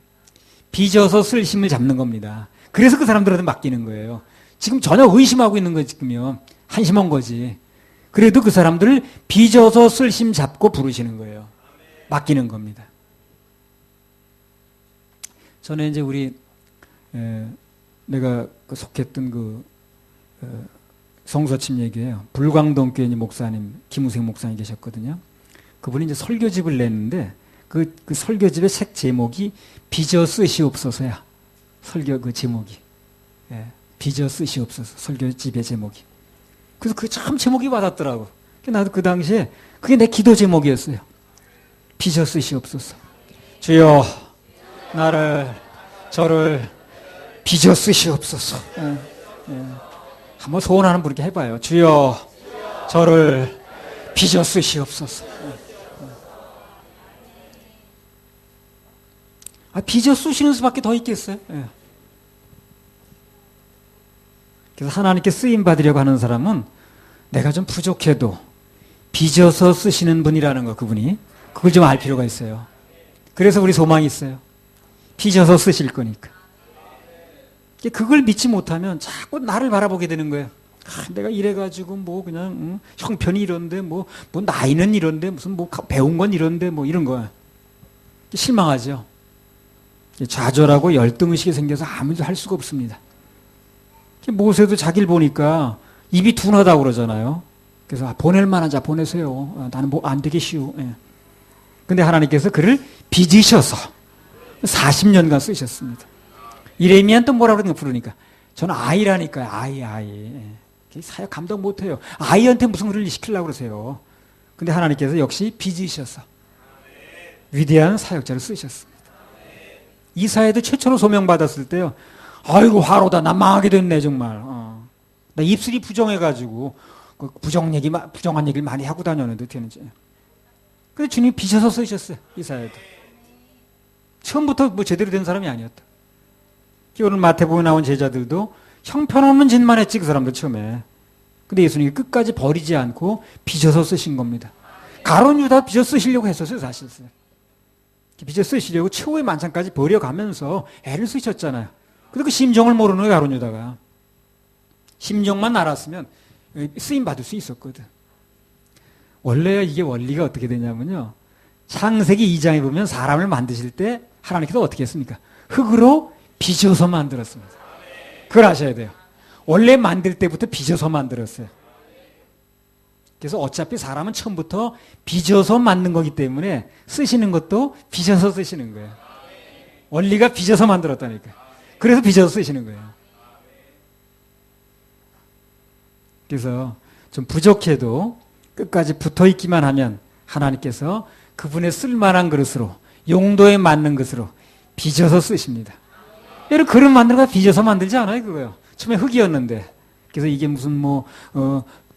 빚어서 쓸심을 잡는 겁니다. 그래서 그 사람들한테 맡기는 거예요. 지금 전혀 의심하고 있는 거예요 지금요. 한심한 거지. 그래도 그 사람들을 빚어서 쓸 힘 잡고 부르시는 거예요. 맡기는 겁니다. 전에 이제 내가 속했던 성서침 얘기예요. 불광동 교회 목사님, 김우생 목사님 계셨거든요. 그분이 이제 설교집을 냈는데 그 설교집의 책 제목이 빚어 쓰시옵소서야. 설교 그 제목이. 예, 빚어 쓰시옵소서. 설교집의 제목이. 그래서 그 참 제목이 와닿더라고. 나도 그 당시에 그게 내 기도 제목이었어요. 빚어 쓰시옵소서. 주여 저를 빚어 쓰시옵소서. 예, 예. 한번 소원하는 분께 해봐요. 주여 저를 빚어 쓰시옵소서. 빚어 쓰시는 수밖에 더 있겠어요. 예. 그래서 하나님께 쓰임 받으려고 하는 사람은 내가 좀 부족해도 빚어서 쓰시는 분이라는 거, 그분이 그걸 좀 알 필요가 있어요. 그래서 우리 소망이 있어요. 빚어서 쓰실 거니까. 그걸 믿지 못하면 자꾸 나를 바라보게 되는 거예요. 내가 이래가지고 그냥 형편이 이런데 뭐 나이는 이런데 무슨 배운 건 이런데 이런 거야. 실망하죠. 좌절하고 열등의식이 생겨서 아무도 할 수가 없습니다. 모세도 자기를 보니까 입이 둔하다고 그러잖아요. 그래서 보낼 만한 자 보내세요. 나는 안 되겠시오. 예. 근데 하나님께서 그를 빚으셔서 40년간 쓰셨습니다. 이레미야는 또 뭐라 그러는가 부르니까 저는 아이라니까요. 아이. 예. 사역 감당 못해요. 아이한테 무슨 일을 시키려고 그러세요. 근데 하나님께서 역시 빚으셔서 위대한 사역자를 쓰셨습니다. 이사야도 최초로 소명받았을 때요. 아이고 화로다. 나 망하게 됐네 정말. 나 입술이 부정해가지고 부정한 얘기를 많이 하고 다녔는데 어떻게 하는지. 근데 주님이 빚어서 쓰셨어요. 이사야도. 처음부터 제대로 된 사람이 아니었다. 오늘 마태복음에 나온 제자들도 형편없는 짓만 했지 그 사람들 처음에. 근데 예수님이 끝까지 버리지 않고 빚어서 쓰신 겁니다. 가룟 유다 빚어 쓰시려고 했었어요 사실은. 빚어 쓰시려고 최후의 만찬까지 버려가면서 애를 쓰셨잖아요. 근데 그 심정을 모르는 거예요 가룟 유다가. 심정만 알았으면 쓰임 받을 수 있었거든. 원래 이게 원리가 어떻게 되냐면요. 창세기 2장에 보면 사람을 만드실 때 하나님께서 어떻게 했습니까? 흙으로 빚어서 만들었습니다. 그걸 아셔야 돼요. 원래 만들 때부터 빚어서 만들었어요. 그래서 어차피 사람은 처음부터 빚어서 만든 거기 때문에 쓰시는 것도 빚어서 쓰시는 거예요. 원리가 빚어서 만들었다니까요. 그래서 빚어서 쓰시는 거예요. 그래서 좀 부족해도 끝까지 붙어 있기만 하면 하나님께서 그분의 쓸만한 그릇으로 용도에 맞는 것으로 빚어서 쓰십니다. 여러분 그릇 만들어가 빚어서 만들지 않아요 그거요. 처음에 흙이었는데 그래서 이게 무슨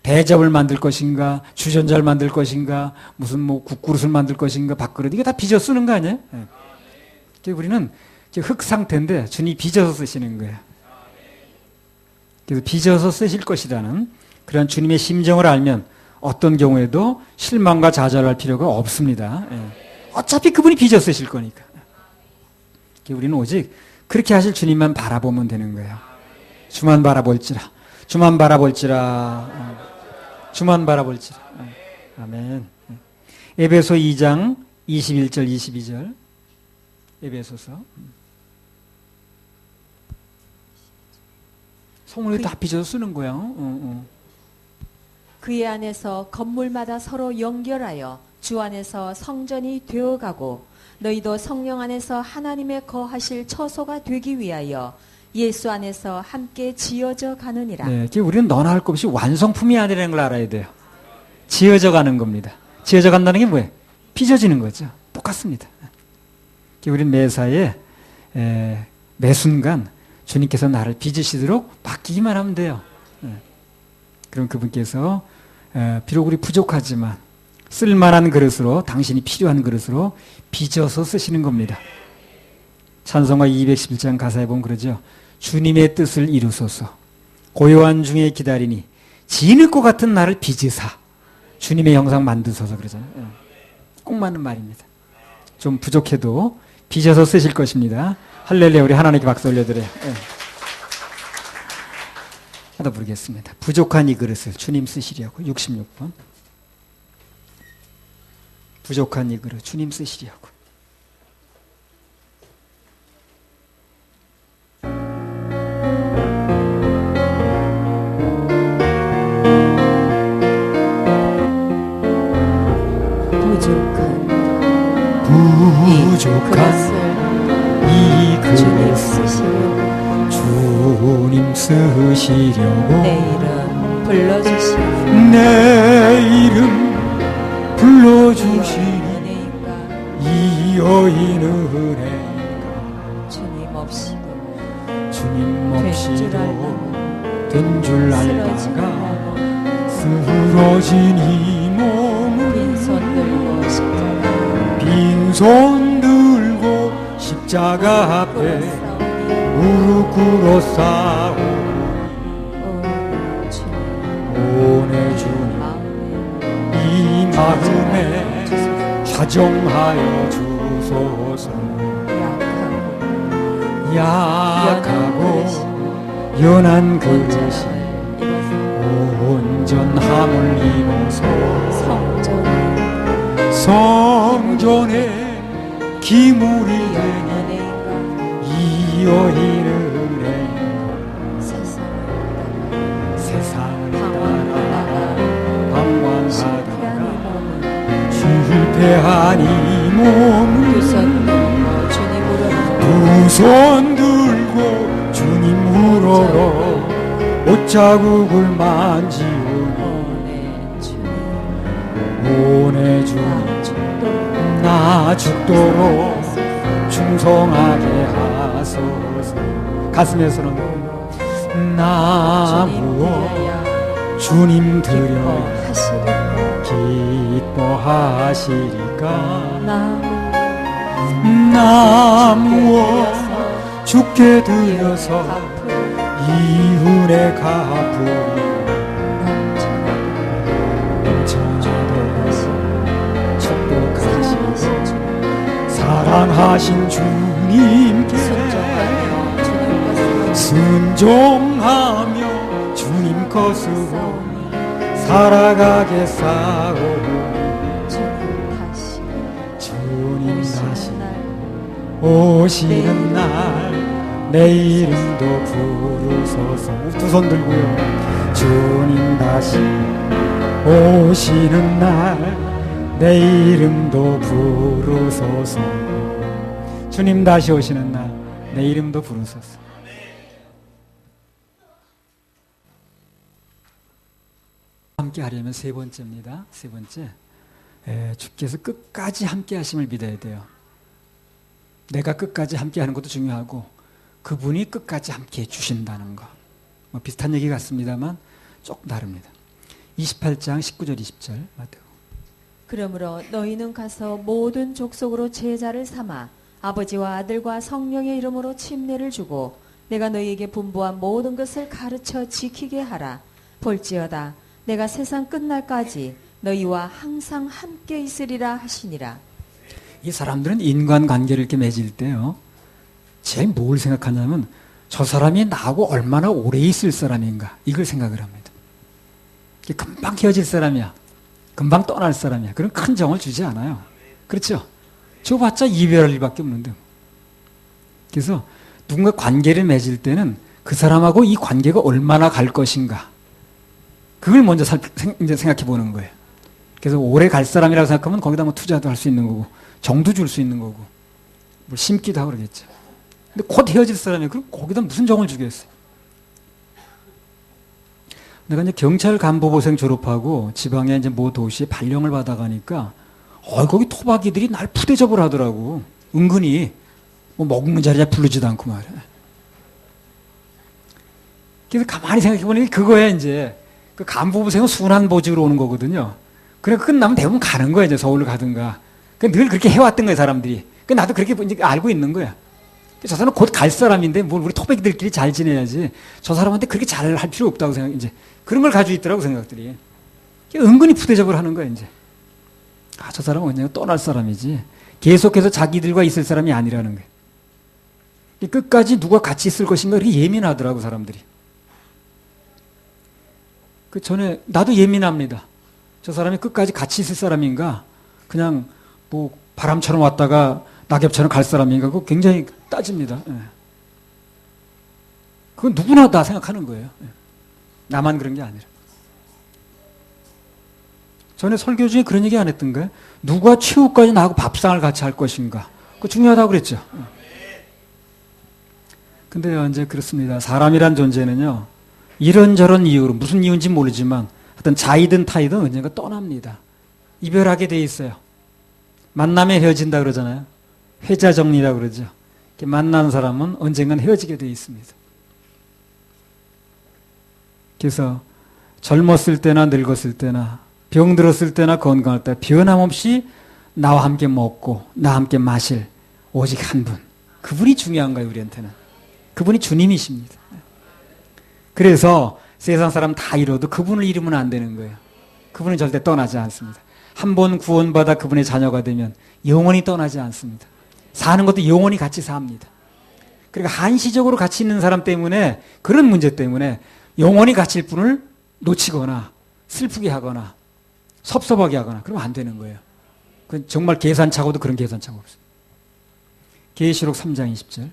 대접을 만들 것인가 주전자를 만들 것인가 무슨 국그릇을 만들 것인가 밥그릇 이게 다 빚어 쓰는 거 아니에요? 네. 우리는 흙 상태인데 주님이 빚어서 쓰시는 거예요. 그래서 빚어서 쓰실 것이라는 그런 주님의 심정을 알면 어떤 경우에도 실망과 좌절할 필요가 없습니다. 예. 어차피 그분이 빚어 쓰실 거니까. 우리는 오직 그렇게 하실 주님만 바라보면 되는 거예요. 주만 바라볼지라. 주만 바라볼지라. 주만 바라볼지라. 아멘. 에베소 2장 21절 22절. 에베소서. 성문에 다 빚어서 쓰는 거야. 그의 안에서 건물마다 서로 연결하여 주 안에서 성전이 되어가고 너희도 성령 안에서 하나님의 거하실 처소가 되기 위하여 예수 안에서 함께 지어져 가느니라. 네, 우리는 너나 할 것 없이 완성품이 아니라는 걸 알아야 돼요. 지어져 가는 겁니다. 지어져 간다는 게 뭐예요? 빚어지는 거죠. 똑같습니다. 우리는 매사에 매 순간 주님께서 나를 빚으시도록 맡기기만 하면 돼요. 그럼 그분께서 비록 우리 부족하지만 쓸만한 그릇으로 당신이 필요한 그릇으로 빚어서 쓰시는 겁니다. 찬송가 211장 가사에 보면 그러죠. 주님의 뜻을 이루소서 고요한 중에 기다리니 진흙과 같은 나를 빚으사 주님의 형상 만드소서 그러잖아요. 꼭 맞는 말입니다. 좀 부족해도 빚어서 쓰실 것입니다. 할렐루야. 우리 하나님께 박수 올려드려요. 하다 부르겠습니다. 부족한 이 그릇을 주님 쓰시려고. 66번. 부족한 이 그릇 주님 쓰시려고. 부족한 이 주님 그릇을 쓰시려고 주님 쓰시려고 내 이름 불러주시오. 내 이름 불러주시니 은혜인가 이 여인 은혜가 주님 없이도 주님 된 줄 없이도 알고 된 줄 쓰러진 알다가 몸은 쓰러진 이 몸은 빈손 들고 십자가 빈손 들고 십자가 앞에 무릎 꿇어 싸우니 오내 주님 이 마음에 자정하여 주소서. 약하고 연한 그릇이 온전함을 입어서 성전에 기물이 되니 이 여인은 세상을 따라 방황하다가 실패한 이 몸을 두 손 들고 주님 우러러 옷자국을 만지우니 오내 주님 나 죽도록 충성하게 하소서. 가슴에서는 나무어 주님 드려 기뻐하시리까. 나무어 주께 드려서 이 은혜 갚으리. 사랑하신 주님께 순종하며 주님 것으로 살아가겠사오니 주님 다시 오시는 날 내 이름도 부르소서. 두 손 들고요. 주님 다시 오시는 날 내 이름도 부르소서. 주님 다시 오시는 날 내 이름도 부르소서. 함께 하려면 세 번째입니다. 세 번째, 주께서 끝까지 함께 하심을 믿어야 돼요. 내가 끝까지 함께 하는 것도 중요하고 그분이 끝까지 함께 해주신다는 거. 뭐 비슷한 얘기 같습니다만 조금 다릅니다. 28장 19절 20절 마태오. 그러므로 너희는 가서 모든 족속으로 제자를 삼아 아버지와 아들과 성령의 이름으로 침례를 주고 내가 너희에게 분부한 모든 것을 가르쳐 지키게 하라. 볼지어다 내가 세상 끝날까지 너희와 항상 함께 있으리라 하시니라. 이 사람들은 인간관계를 이렇게 맺을 때요, 제일 뭘 생각하냐면 저 사람이 나하고 얼마나 오래 있을 사람인가, 이걸 생각을 합니다. 금방 헤어질 사람이야, 금방 떠날 사람이야, 그런 큰 정을 주지 않아요. 그렇죠? 줘봤자 이별할 일밖에 없는데. 그래서 누군가 관계를 맺을 때는 그 사람하고 이 관계가 얼마나 갈 것인가, 그걸 먼저 이제 생각해 보는 거예요. 그래서 오래 갈 사람이라고 생각하면 거기다 뭐 투자도 할 수 있는 거고 정도 줄 수 있는 거고 뭘 심기도 하고 그러겠죠. 근데 곧 헤어질 사람이 그럼 거기다 무슨 정을 주겠어요. 내가 이제 경찰 간부보생 졸업하고 지방에 이제 모 도시에 발령을 받아가니까 거기 토박이들이 날 푸대접을 하더라고. 은근히 뭐 먹는 자리에 부르지도 않고 말이야. 그래서 가만히 생각해 보니 그거야. 이제 그 간부보생은 순환 보직으로 오는 거거든요. 그래 끝나면 대부분 가는 거야. 이제 서울을 가든가. 늘 그렇게 해왔던 거야, 사람들이. 나도 그렇게 이제 알고 있는 거야. 저 사람은 곧 갈 사람인데 뭘 우리 토박이들끼리 잘 지내야지. 저 사람한테 그렇게 잘 할 필요 없다고 생각. 이제 그런 걸 가지고 있더라고, 생각들이. 은근히 푸대접을 하는 거야, 이제. 저 사람은 언젠가 떠날 사람이지 계속해서 자기들과 있을 사람이 아니라는 거야. 끝까지 누가 같이 있을 것인가 그렇게 예민하더라고, 사람들이. 그 전에 나도 예민합니다. 저 사람이 끝까지 같이 있을 사람인가? 그냥 뭐 바람처럼 왔다가 낙엽처럼 갈 사람인가? 그거 굉장히 따집니다. 예. 그건 누구나 다 생각하는 거예요. 예. 나만 그런 게 아니라. 전에 설교 중에 그런 얘기 안 했던가요? 누가 최후까지 나하고 밥상을 같이 할 것인가? 그거 중요하다고 그랬죠. 근데요, 이제 그렇습니다. 사람이란 존재는요, 이런저런 이유로, 무슨 이유인지 모르지만, 어떤 자이든 타이든 언젠가 떠납니다. 이별하게 돼 있어요. 만나면 헤어진다 그러잖아요. 회자정리라고 그러죠. 이렇게 만나는 사람은 언젠간 헤어지게 돼 있습니다. 그래서 젊었을 때나 늙었을 때나 병들었을 때나 건강할 때 변함없이 나와 함께 먹고 나와 함께 마실 오직 한 분. 그분이 중요한 거예요, 우리한테는. 그분이 주님이십니다. 그래서 세상 사람 다 잃어도 그분을 잃으면 안 되는 거예요. 그분은 절대 떠나지 않습니다. 한 번 구원받아 그분의 자녀가 되면 영원히 떠나지 않습니다. 사는 것도 영원히 같이 삽니다. 그러니까 한시적으로 같이 있는 사람 때문에, 그런 문제 때문에 영원히 갇힐 분을 놓치거나 슬프게 하거나 섭섭하게 하거나 그러면 안 되는 거예요. 그건 정말 계산차고도 그런 계산차가 없어요. 계시록 3장 20절.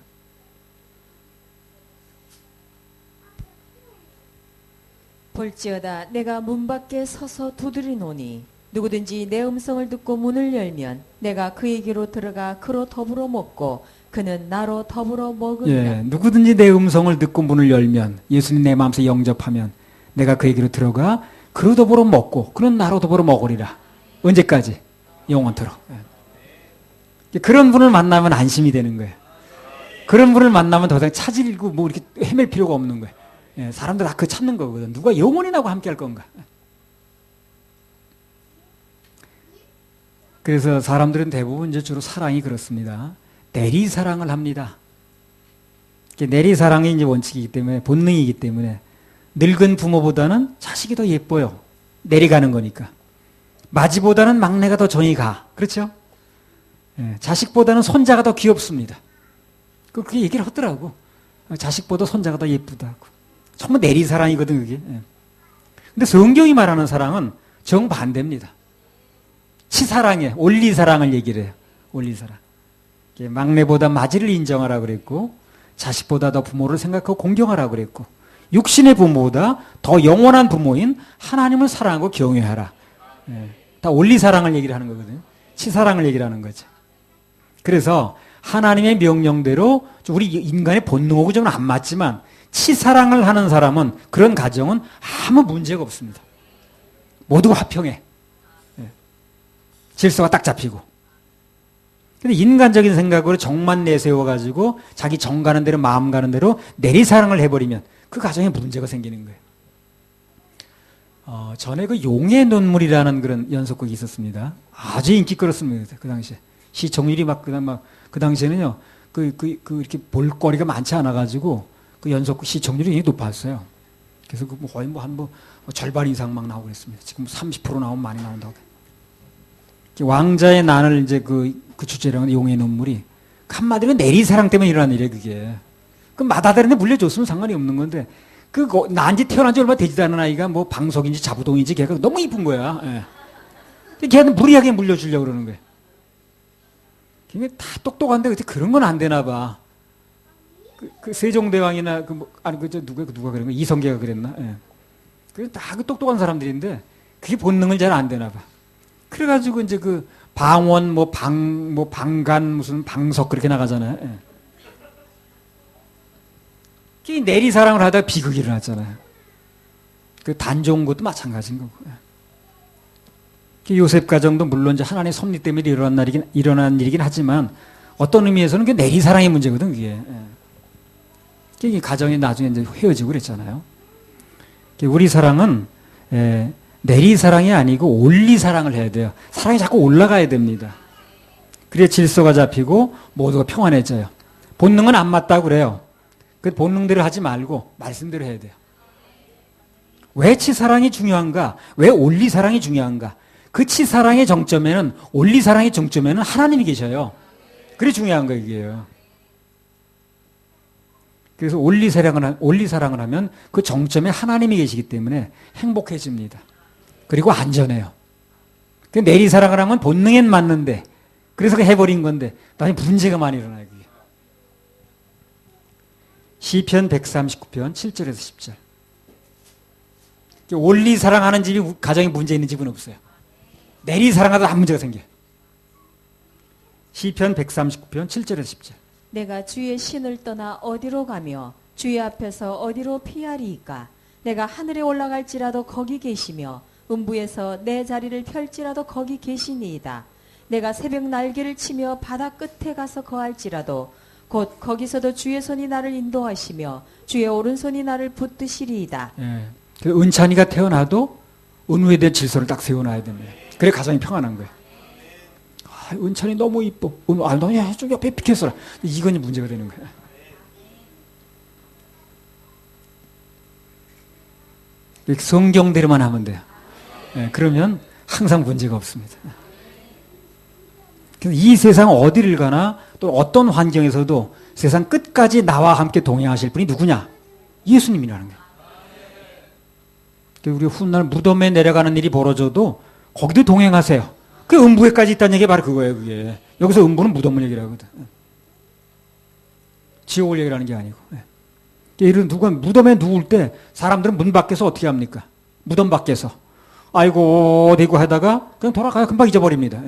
볼지어다 내가 문 밖에 서서 두드리노니 누구든지 내 음성을 듣고 문을 열면 내가 그에게로 들어가 그로 더불어 먹고 그는 나로 더불어 먹으리라. 예, 누구든지 내 음성을 듣고 문을 열면, 예수님 내 마음속에 영접하면 내가 그에게로 들어가 그로 더불어 먹고 그는 나로 더불어 먹으리라. 언제까지? 영원토록. 예. 그런 분을 만나면 안심이 되는 거예요. 그런 분을 만나면 더 이상 찾으려고 뭐 이렇게 헤맬 필요가 없는 거예요. 예, 사람들 다 그 찾는 거거든. 누가 영원히 나하고 함께 할 건가? 그래서 사람들은 대부분 이제 주로 사랑이 그렇습니다. 내리사랑을 합니다. 내리사랑이 이제 원칙이기 때문에, 본능이기 때문에 늙은 부모보다는 자식이 더 예뻐요. 내려가는 거니까. 마지보다는 막내가 더 정이 가. 그렇죠? 예, 자식보다는 손자가 더 귀엽습니다. 그렇게 얘기를 하더라고. 자식보다 손자가 더 예쁘다고. 정말 내리사랑이거든, 그게. 예. 근데 성경이 말하는 사랑은 정반대입니다. 치사랑에 올리사랑을 얘기를 해요. 올리사랑. 막내보다 마지를 인정하라 그랬고, 자식보다 더 부모를 생각하고 공경하라 그랬고, 육신의 부모보다 더 영원한 부모인 하나님을 사랑하고 경외하라. 예. 다 올리사랑을 얘기를 하는 거거든요. 치사랑을 얘기를 하는 거죠. 그래서 하나님의 명령대로 우리 인간의 본능하고 좀 안 맞지만 치사랑을 하는 사람은, 그런 가정은 아무 문제가 없습니다. 모두가 화평해. 예. 질서가 딱 잡히고. 근데 인간적인 생각으로 정만 내세워가지고 자기 정 가는 대로 마음 가는 대로 내리사랑을 해버리면 그 가정에 문제가 생기는 거예요. 전에 그 용의 눈물이라는 그런 연속극이 있었습니다. 아주 인기 끌었습니다. 그 당시에. 시청률이 그 당시에는요, 이렇게 볼거리가 많지 않아가지고 그 연속극 시청률이 굉장히 높았어요. 그래서 거의 절반 이상 막 나오고 그랬습니다. 지금 30% 나오면 많이 나온다고. 왕자의 난을 이제 그 주제라는 용의 눈물이 한마디로 내리사랑 때문에 일어난 일이에요, 그게. 그 마다다른데 물려줬으면 상관이 없는 건데, 난지 태어난 지 얼마 되지도 않은 아이가 뭐 방석인지 자부동인지 걔가 너무 이쁜 거야. 예. 걔는 무리하게 물려주려고 그러는 거예요. 걔가 다 똑똑한데 그런 건 안 되나 봐. 그 세종대왕이나 누가 그런 거 이성계가 그랬나? 예. 그 다 똑똑한 사람들인데 그게 본능을 잘 안 되나 봐. 그래가지고 이제 그 방원 방간 무슨 방석 그렇게 나가잖아요. 예. 그 내리사랑을 하다가 비극이 일어났잖아요. 그 단종 것도 마찬가지인 거고. 그 요셉 가정도 물론 이제 하나님의 섭리 때문에 일어난 일이긴 하지만 어떤 의미에서는 그 내리사랑의 문제거든, 그게. 이 가정이 나중에 이제 헤어지고 그랬잖아요. 우리 사랑은 내리사랑이 아니고 올리사랑을 해야 돼요. 사랑이 자꾸 올라가야 됩니다. 그래야 질서가 잡히고 모두가 평안해져요. 본능은 안 맞다고 그래요. 그 본능대로 하지 말고 말씀대로 해야 돼요. 왜 치사랑이 중요한가? 왜 올리사랑이 중요한가? 그 치사랑의 정점에는, 올리사랑의 정점에는 하나님이 계셔요. 그게 중요한 거예요, 이게요. 그래서 온리 사랑을 하면 그 정점에 하나님이 계시기 때문에 행복해집니다. 그리고 안전해요. 그 내리 사랑을 하면 본능엔 맞는데, 그래서 해버린 건데, 나중에 문제가 많이 일어나요, 그게. 시편 139편 7절에서 10절. 온리 사랑하는 집이 가정에 문제 있는 집은 없어요. 내리 사랑하다 한 문제가 생겨요. 시편 139편 7절에서 10절. 내가 주의 신을 떠나 어디로 가며 주의 앞에서 어디로 피하리이까. 내가 하늘에 올라갈지라도 거기 계시며 음부에서 내 자리를 펼지라도 거기 계시니이다. 내가 새벽 날개를 치며 바다 끝에 가서 거할지라도 곧 거기서도 주의 손이 나를 인도하시며 주의 오른손이 나를 붙드시리이다. 예. 그래서 은찬이가 태어나도 은우에 대한 질서를 딱 세워놔야 됩니다. 그래 가정이 평안한 거예요. 아, 은찬이 너무 이뻐. 은우, 너 좀 옆에 비켜서라. 이건 문제가 되는 거예요. 성경대로만 하면 돼요. 예, 그러면 항상 문제가 없습니다. 그래서 이 세상 어디를 가나 또 어떤 환경에서도 세상 끝까지 나와 함께 동행하실 분이 누구냐? 예수님이라는 거예요. 우리 훗날 무덤에 내려가는 일이 벌어져도 거기도 동행하세요. 그 음부에까지 있다는 얘기가 바로 그거예요. 그게. 여기서 음부는 무덤을 얘기하거든. 지옥을 얘기하는 게 아니고. 예를 누가 무덤에 누울 때 사람들은 문 밖에서 어떻게 합니까? 무덤 밖에서 아이고 대고 하다가 그냥 돌아가요. 금방 잊어버립니다.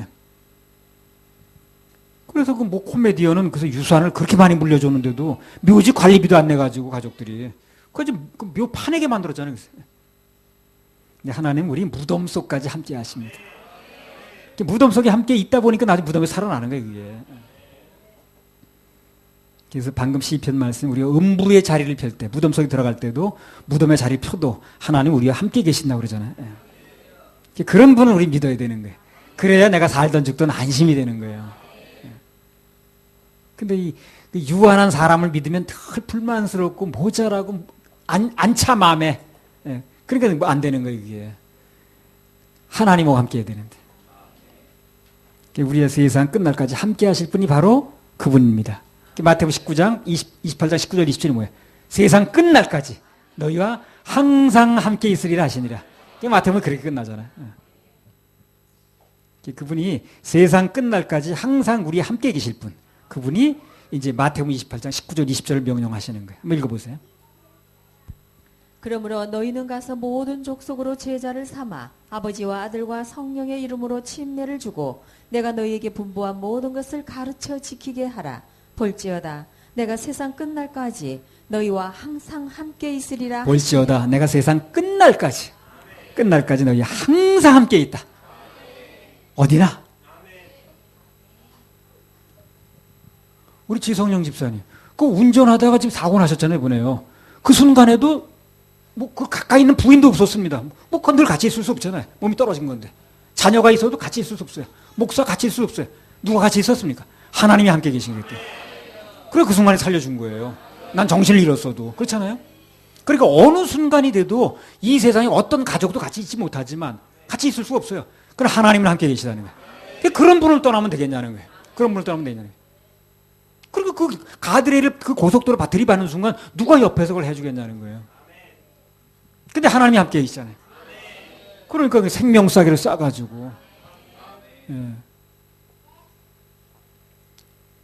그래서 그 뭐 코미디언은 그래서 유산을 그렇게 많이 물려줬는데도 묘지 관리비도 안 내가지고 가족들이 그래서 묘 파내게 만들었잖아요. 근데 하나님 우리 무덤 속까지 함께 하십니다. 무덤 속에 함께 있다 보니까 나중에 무덤에 살아나는 거예요. 그게. 그래서 방금 시편 말씀 우리가 음부의 자리를 펼 때 무덤 속에 들어갈 때도 무덤의 자리 펴도 하나님 우리와 함께 계신다고 그러잖아요. 그런 분은 우리 믿어야 되는 거예요. 그래야 내가 살던 죽던 안심이 되는 거예요. 근데 이 유한한 사람을 믿으면 덜 불만스럽고 모자라고 안 차 마음에. 그러니까 뭐 안 되는 거예요. 이게 하나님과 함께 해야 되는데 우리의 세상 끝날까지 함께 하실 분이 바로 그분입니다. 마태복음 19장 28장 19절 20절이 뭐예요? 세상 끝날까지 너희와 항상 함께 있으리라 하시니라. 마태복음은 그렇게 끝나잖아요. 그분이 세상 끝날까지 항상 우리 함께 계실 분, 그분이 이제 마태복음 28장 19절 20절을 명령하시는 거예요. 한번 읽어보세요. 그러므로 너희는 가서 모든 족속으로 제자를 삼아 아버지와 아들과 성령의 이름으로 침례를 주고 내가 너희에게 분부한 모든 것을 가르쳐 지키게 하라. 볼지어다 내가 세상 끝날까지 너희와 항상 함께 있으리라. 볼지어다 내가 세상 끝날까지 너희 항상 함께 있다. 어디나? 우리 지성령 집사님 그 운전하다가 지금 사고 나셨잖아요. 이번에요. 그 순간에도 뭐 그 가까이 있는 부인도 없었습니다. 뭐 건들 같이 있을 수 없잖아요. 몸이 떨어진 건데. 자녀가 있어도 같이 있을 수 없어요. 목사 같이 있을 수 없어요. 누가 같이 있었습니까? 하나님이 함께 계시겠대. 그래 그 순간에 살려준 거예요. 난 정신을 잃었어도. 그렇잖아요? 그러니까 어느 순간이 돼도 이 세상에 어떤 가족도 같이 있지 못하지만 같이 있을 수가 없어요. 그럼 하나님은 함께 계시다는 거예요. 그런 분을 떠나면 되겠냐는 거예요. 그런 분을 떠나면 되냐는 거예요. 그리고 그 가드레일을 그 고속도로 들이받는 순간 누가 옆에서 그걸 해주겠냐는 거예요. 근데 하나님이 함께 계시잖아요. 그러니까 그 생명사기를 쏴가지고.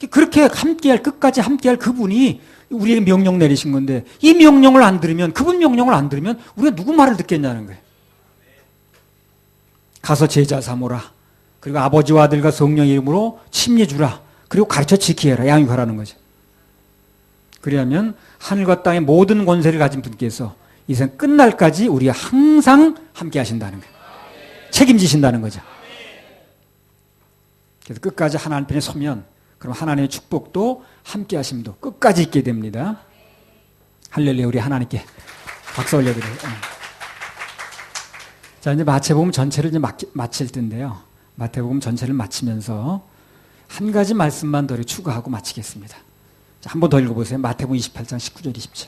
그렇게 함께할, 끝까지 함께할 그분이 우리에게 명령 내리신 건데, 이 명령을 안 들으면, 그분 명령을 안 들으면, 우리가 누구 말을 듣겠냐는 거예요. 가서 제자 삼으라. 그리고 아버지와 아들과 성령 이름으로 침례 주라. 그리고 가르쳐 지키게 해라. 양육하라는 거죠. 그래야면 하늘과 땅의 모든 권세를 가진 분께서 이 세상 끝날까지 우리가 항상 함께 하신다는 거예요. 책임지신다는 거죠. 그래서 끝까지 하나님 편에 서면 그럼 하나님의 축복도 함께 하심도 끝까지 있게 됩니다. 할렐루야. 우리 하나님께 박수 올려드려요. 자, 이제 마태복음 전체를 이제 마칠 텐데요. 마태복음 전체를 마치면서 한 가지 말씀만 더 추가하고 마치겠습니다. 자, 한 번 더 읽어보세요. 마태복음 28장 19절 20절.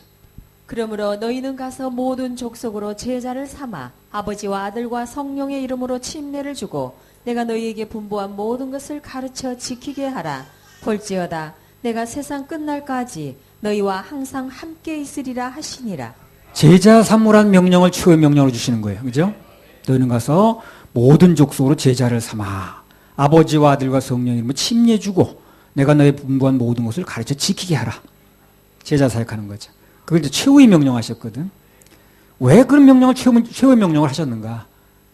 그러므로 너희는 가서 모든 족속으로 제자를 삼아 아버지와 아들과 성령의 이름으로 침례를 주고 내가 너희에게 분부한 모든 것을 가르쳐 지키게 하라. 볼지어다 내가 세상 끝날까지 너희와 항상 함께 있으리라 하시니라. 제자 삼으란 명령을 최후의 명령으로 주시는 거예요. 그죠? 너희는 가서 모든 족속으로 제자를 삼아 아버지와 아들과 성령의 이름으로 침례주고 내가 너희 분부한 모든 것을 가르쳐 지키게 하라. 제자 사역하는 거죠. 그걸 이제 최후의 명령하셨거든. 왜 그런 명령을 최후의 명령을 하셨는가?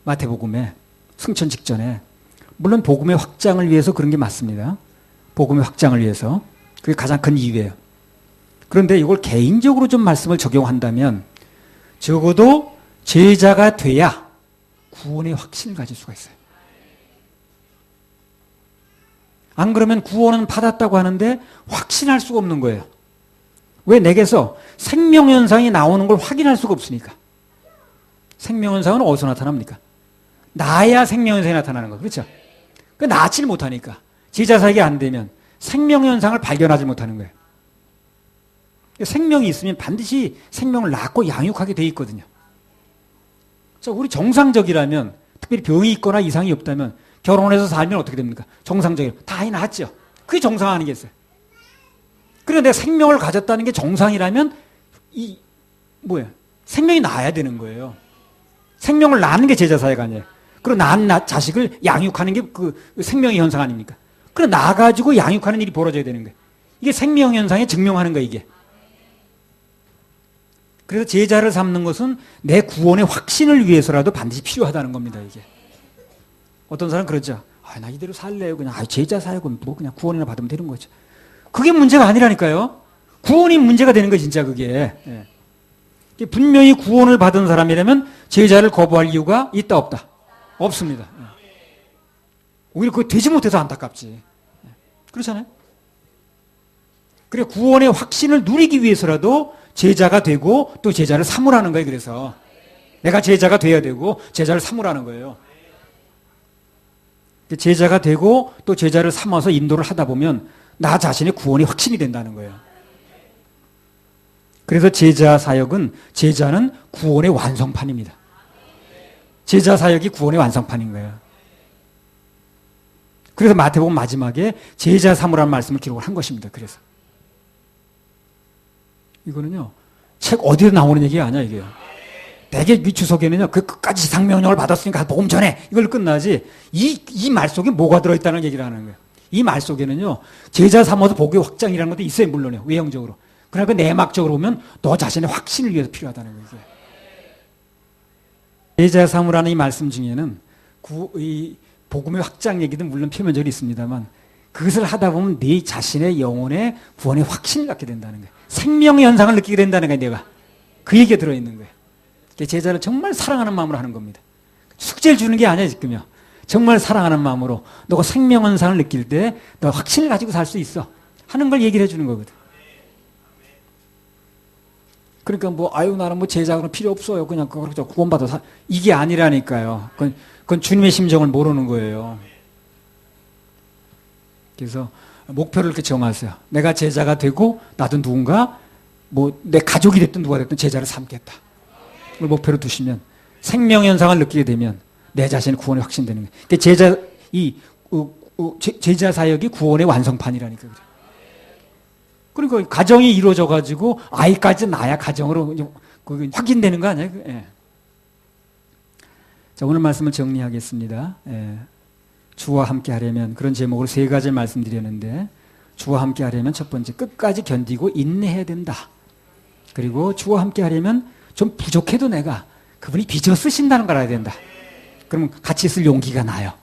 마태복음에 승천 직전에 물론 복음의 확장을 위해서 그런 게 맞습니다. 복음의 확장을 위해서 그게 가장 큰 이유예요. 그런데 이걸 개인적으로 좀 말씀을 적용한다면 적어도 제자가 돼야 구원의 확신을 가질 수가 있어요. 안 그러면 구원은 받았다고 하는데 확신할 수가 없는 거예요. 왜? 내게서 생명현상이 나오는 걸 확인할 수가 없으니까. 생명현상은 어디서 나타납니까? 나야 생명현상이 나타나는 거. 그렇죠? 그 낳지를 못하니까. 제자 사역이 안 되면 생명현상을 발견하지 못하는 거예요. 생명이 있으면 반드시 생명을 낳고 양육하게 돼 있거든요. 자, 우리 정상적이라면, 특별히 병이 있거나 이상이 없다면 결혼해서 살면 어떻게 됩니까? 정상적이라면 다 애 낳았죠. 그게 정상 아니겠어요? 그런데 내가 생명을 가졌다는 게 정상이라면 생명이 나야 되는 거예요. 생명을 낳는 게 제자 사역 아니에요. 그리고 낳은 자식을 양육하는 게 그 생명의 현상 아닙니까? 그래 나가지고 양육하는 일이 벌어져야 되는 거예요. 이게 생명 현상에 증명하는 거예요, 이게. 그래서 제자를 삼는 것은 내 구원의 확신을 위해서라도 반드시 필요하다는 겁니다, 이게. 어떤 사람은 그러죠. 나 이대로 살래요. 그냥 제자 사역은 뭐 그냥 구원이나 받으면 되는 거죠. 그게 문제가 아니라니까요. 구원이 문제가 되는 거예요, 진짜 그게. 예. 분명히 구원을 받은 사람이라면 제자를 거부할 이유가 있다 없다? 없습니다. 오히려 그거 되지 못해서 안타깝지. 그렇잖아요. 그래 구원의 확신을 누리기 위해서라도 제자가 되고 또 제자를 삼으라는 거예요. 그래서 내가 제자가 돼야 되고 제자를 삼으라는 거예요. 제자가 되고 또 제자를 삼아서 인도를 하다 보면 나 자신의 구원이 확신이 된다는 거예요. 그래서 제자 사역은 제자는 구원의 완성판입니다. 제자 사역이 구원의 완성판인 거예요. 그래서 마태복음 마지막에 제자 삼으라는 말씀을 기록을 한 것입니다. 그래서 이거는요 책 어디에 나오는 얘기가 아니야 이게요. 대개 위추석에는요 그 끝까지 상명령을 받았으니까 복음 전해 이걸 끝나지 이 말 속에 뭐가 들어있다는 얘기를 하는 거예요. 이 말 속에는요 제자 삼아서 복의 확장이라는 것도 있어요. 물론요 외형적으로. 그러나 그 내막적으로 보면 너 자신의 확신을 위해서 필요하다는 거예요. 제자 삼으라는 이 말씀 중에는 이 복음의 확장 얘기도 물론 표면적으로 있습니다만 그것을 하다 보면 네 자신의 영혼의 구원의 확신을 갖게 된다는 거예요. 생명의 현상을 느끼게 된다는 거예요. 내가. 그 얘기가 들어있는 거예요. 제자를 정말 사랑하는 마음으로 하는 겁니다. 숙제를 주는 게 아니야 지금요. 정말 사랑하는 마음으로 너가 생명 현상을 느낄 때 너 확신을 가지고 살 수 있어 하는 걸 얘기를 해주는 거거든. 그러니까 나는 제자는 필요 없어요. 그냥 그렇게 구원받아서 이게 아니라니까요. 그건 주님의 심정을 모르는 거예요. 그래서 목표를 이렇게 정하세요. 내가 제자가 되고 나도 누군가 내 가족이 됐든 누가 됐든 제자를 삼겠다. 그걸 목표로 두시면 생명 현상을 느끼게 되면 내 자신의 구원이 확신되는 거예요. 제자 사역이 구원의 완성판이라니까 그래. 그러니까 가정이 이루어져 가지고 아이까지 낳아야 가정으로 확인되는 거 아니에요? 예. 자, 오늘 말씀을 정리하겠습니다. 예. 주와 함께 하려면 그런 제목으로 3가지를 말씀드렸는데 주와 함께 하려면 첫 번째 끝까지 견디고 인내해야 된다. 그리고 주와 함께 하려면 좀 부족해도 내가 그분이 빚어 쓰신다는 걸 알아야 된다. 그러면 같이 있을 용기가 나요.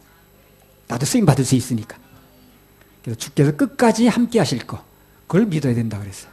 나도 쓰임 받을 수 있으니까. 그래서 주께서 끝까지 함께 하실 거 그걸 믿어야 된다 그랬어요.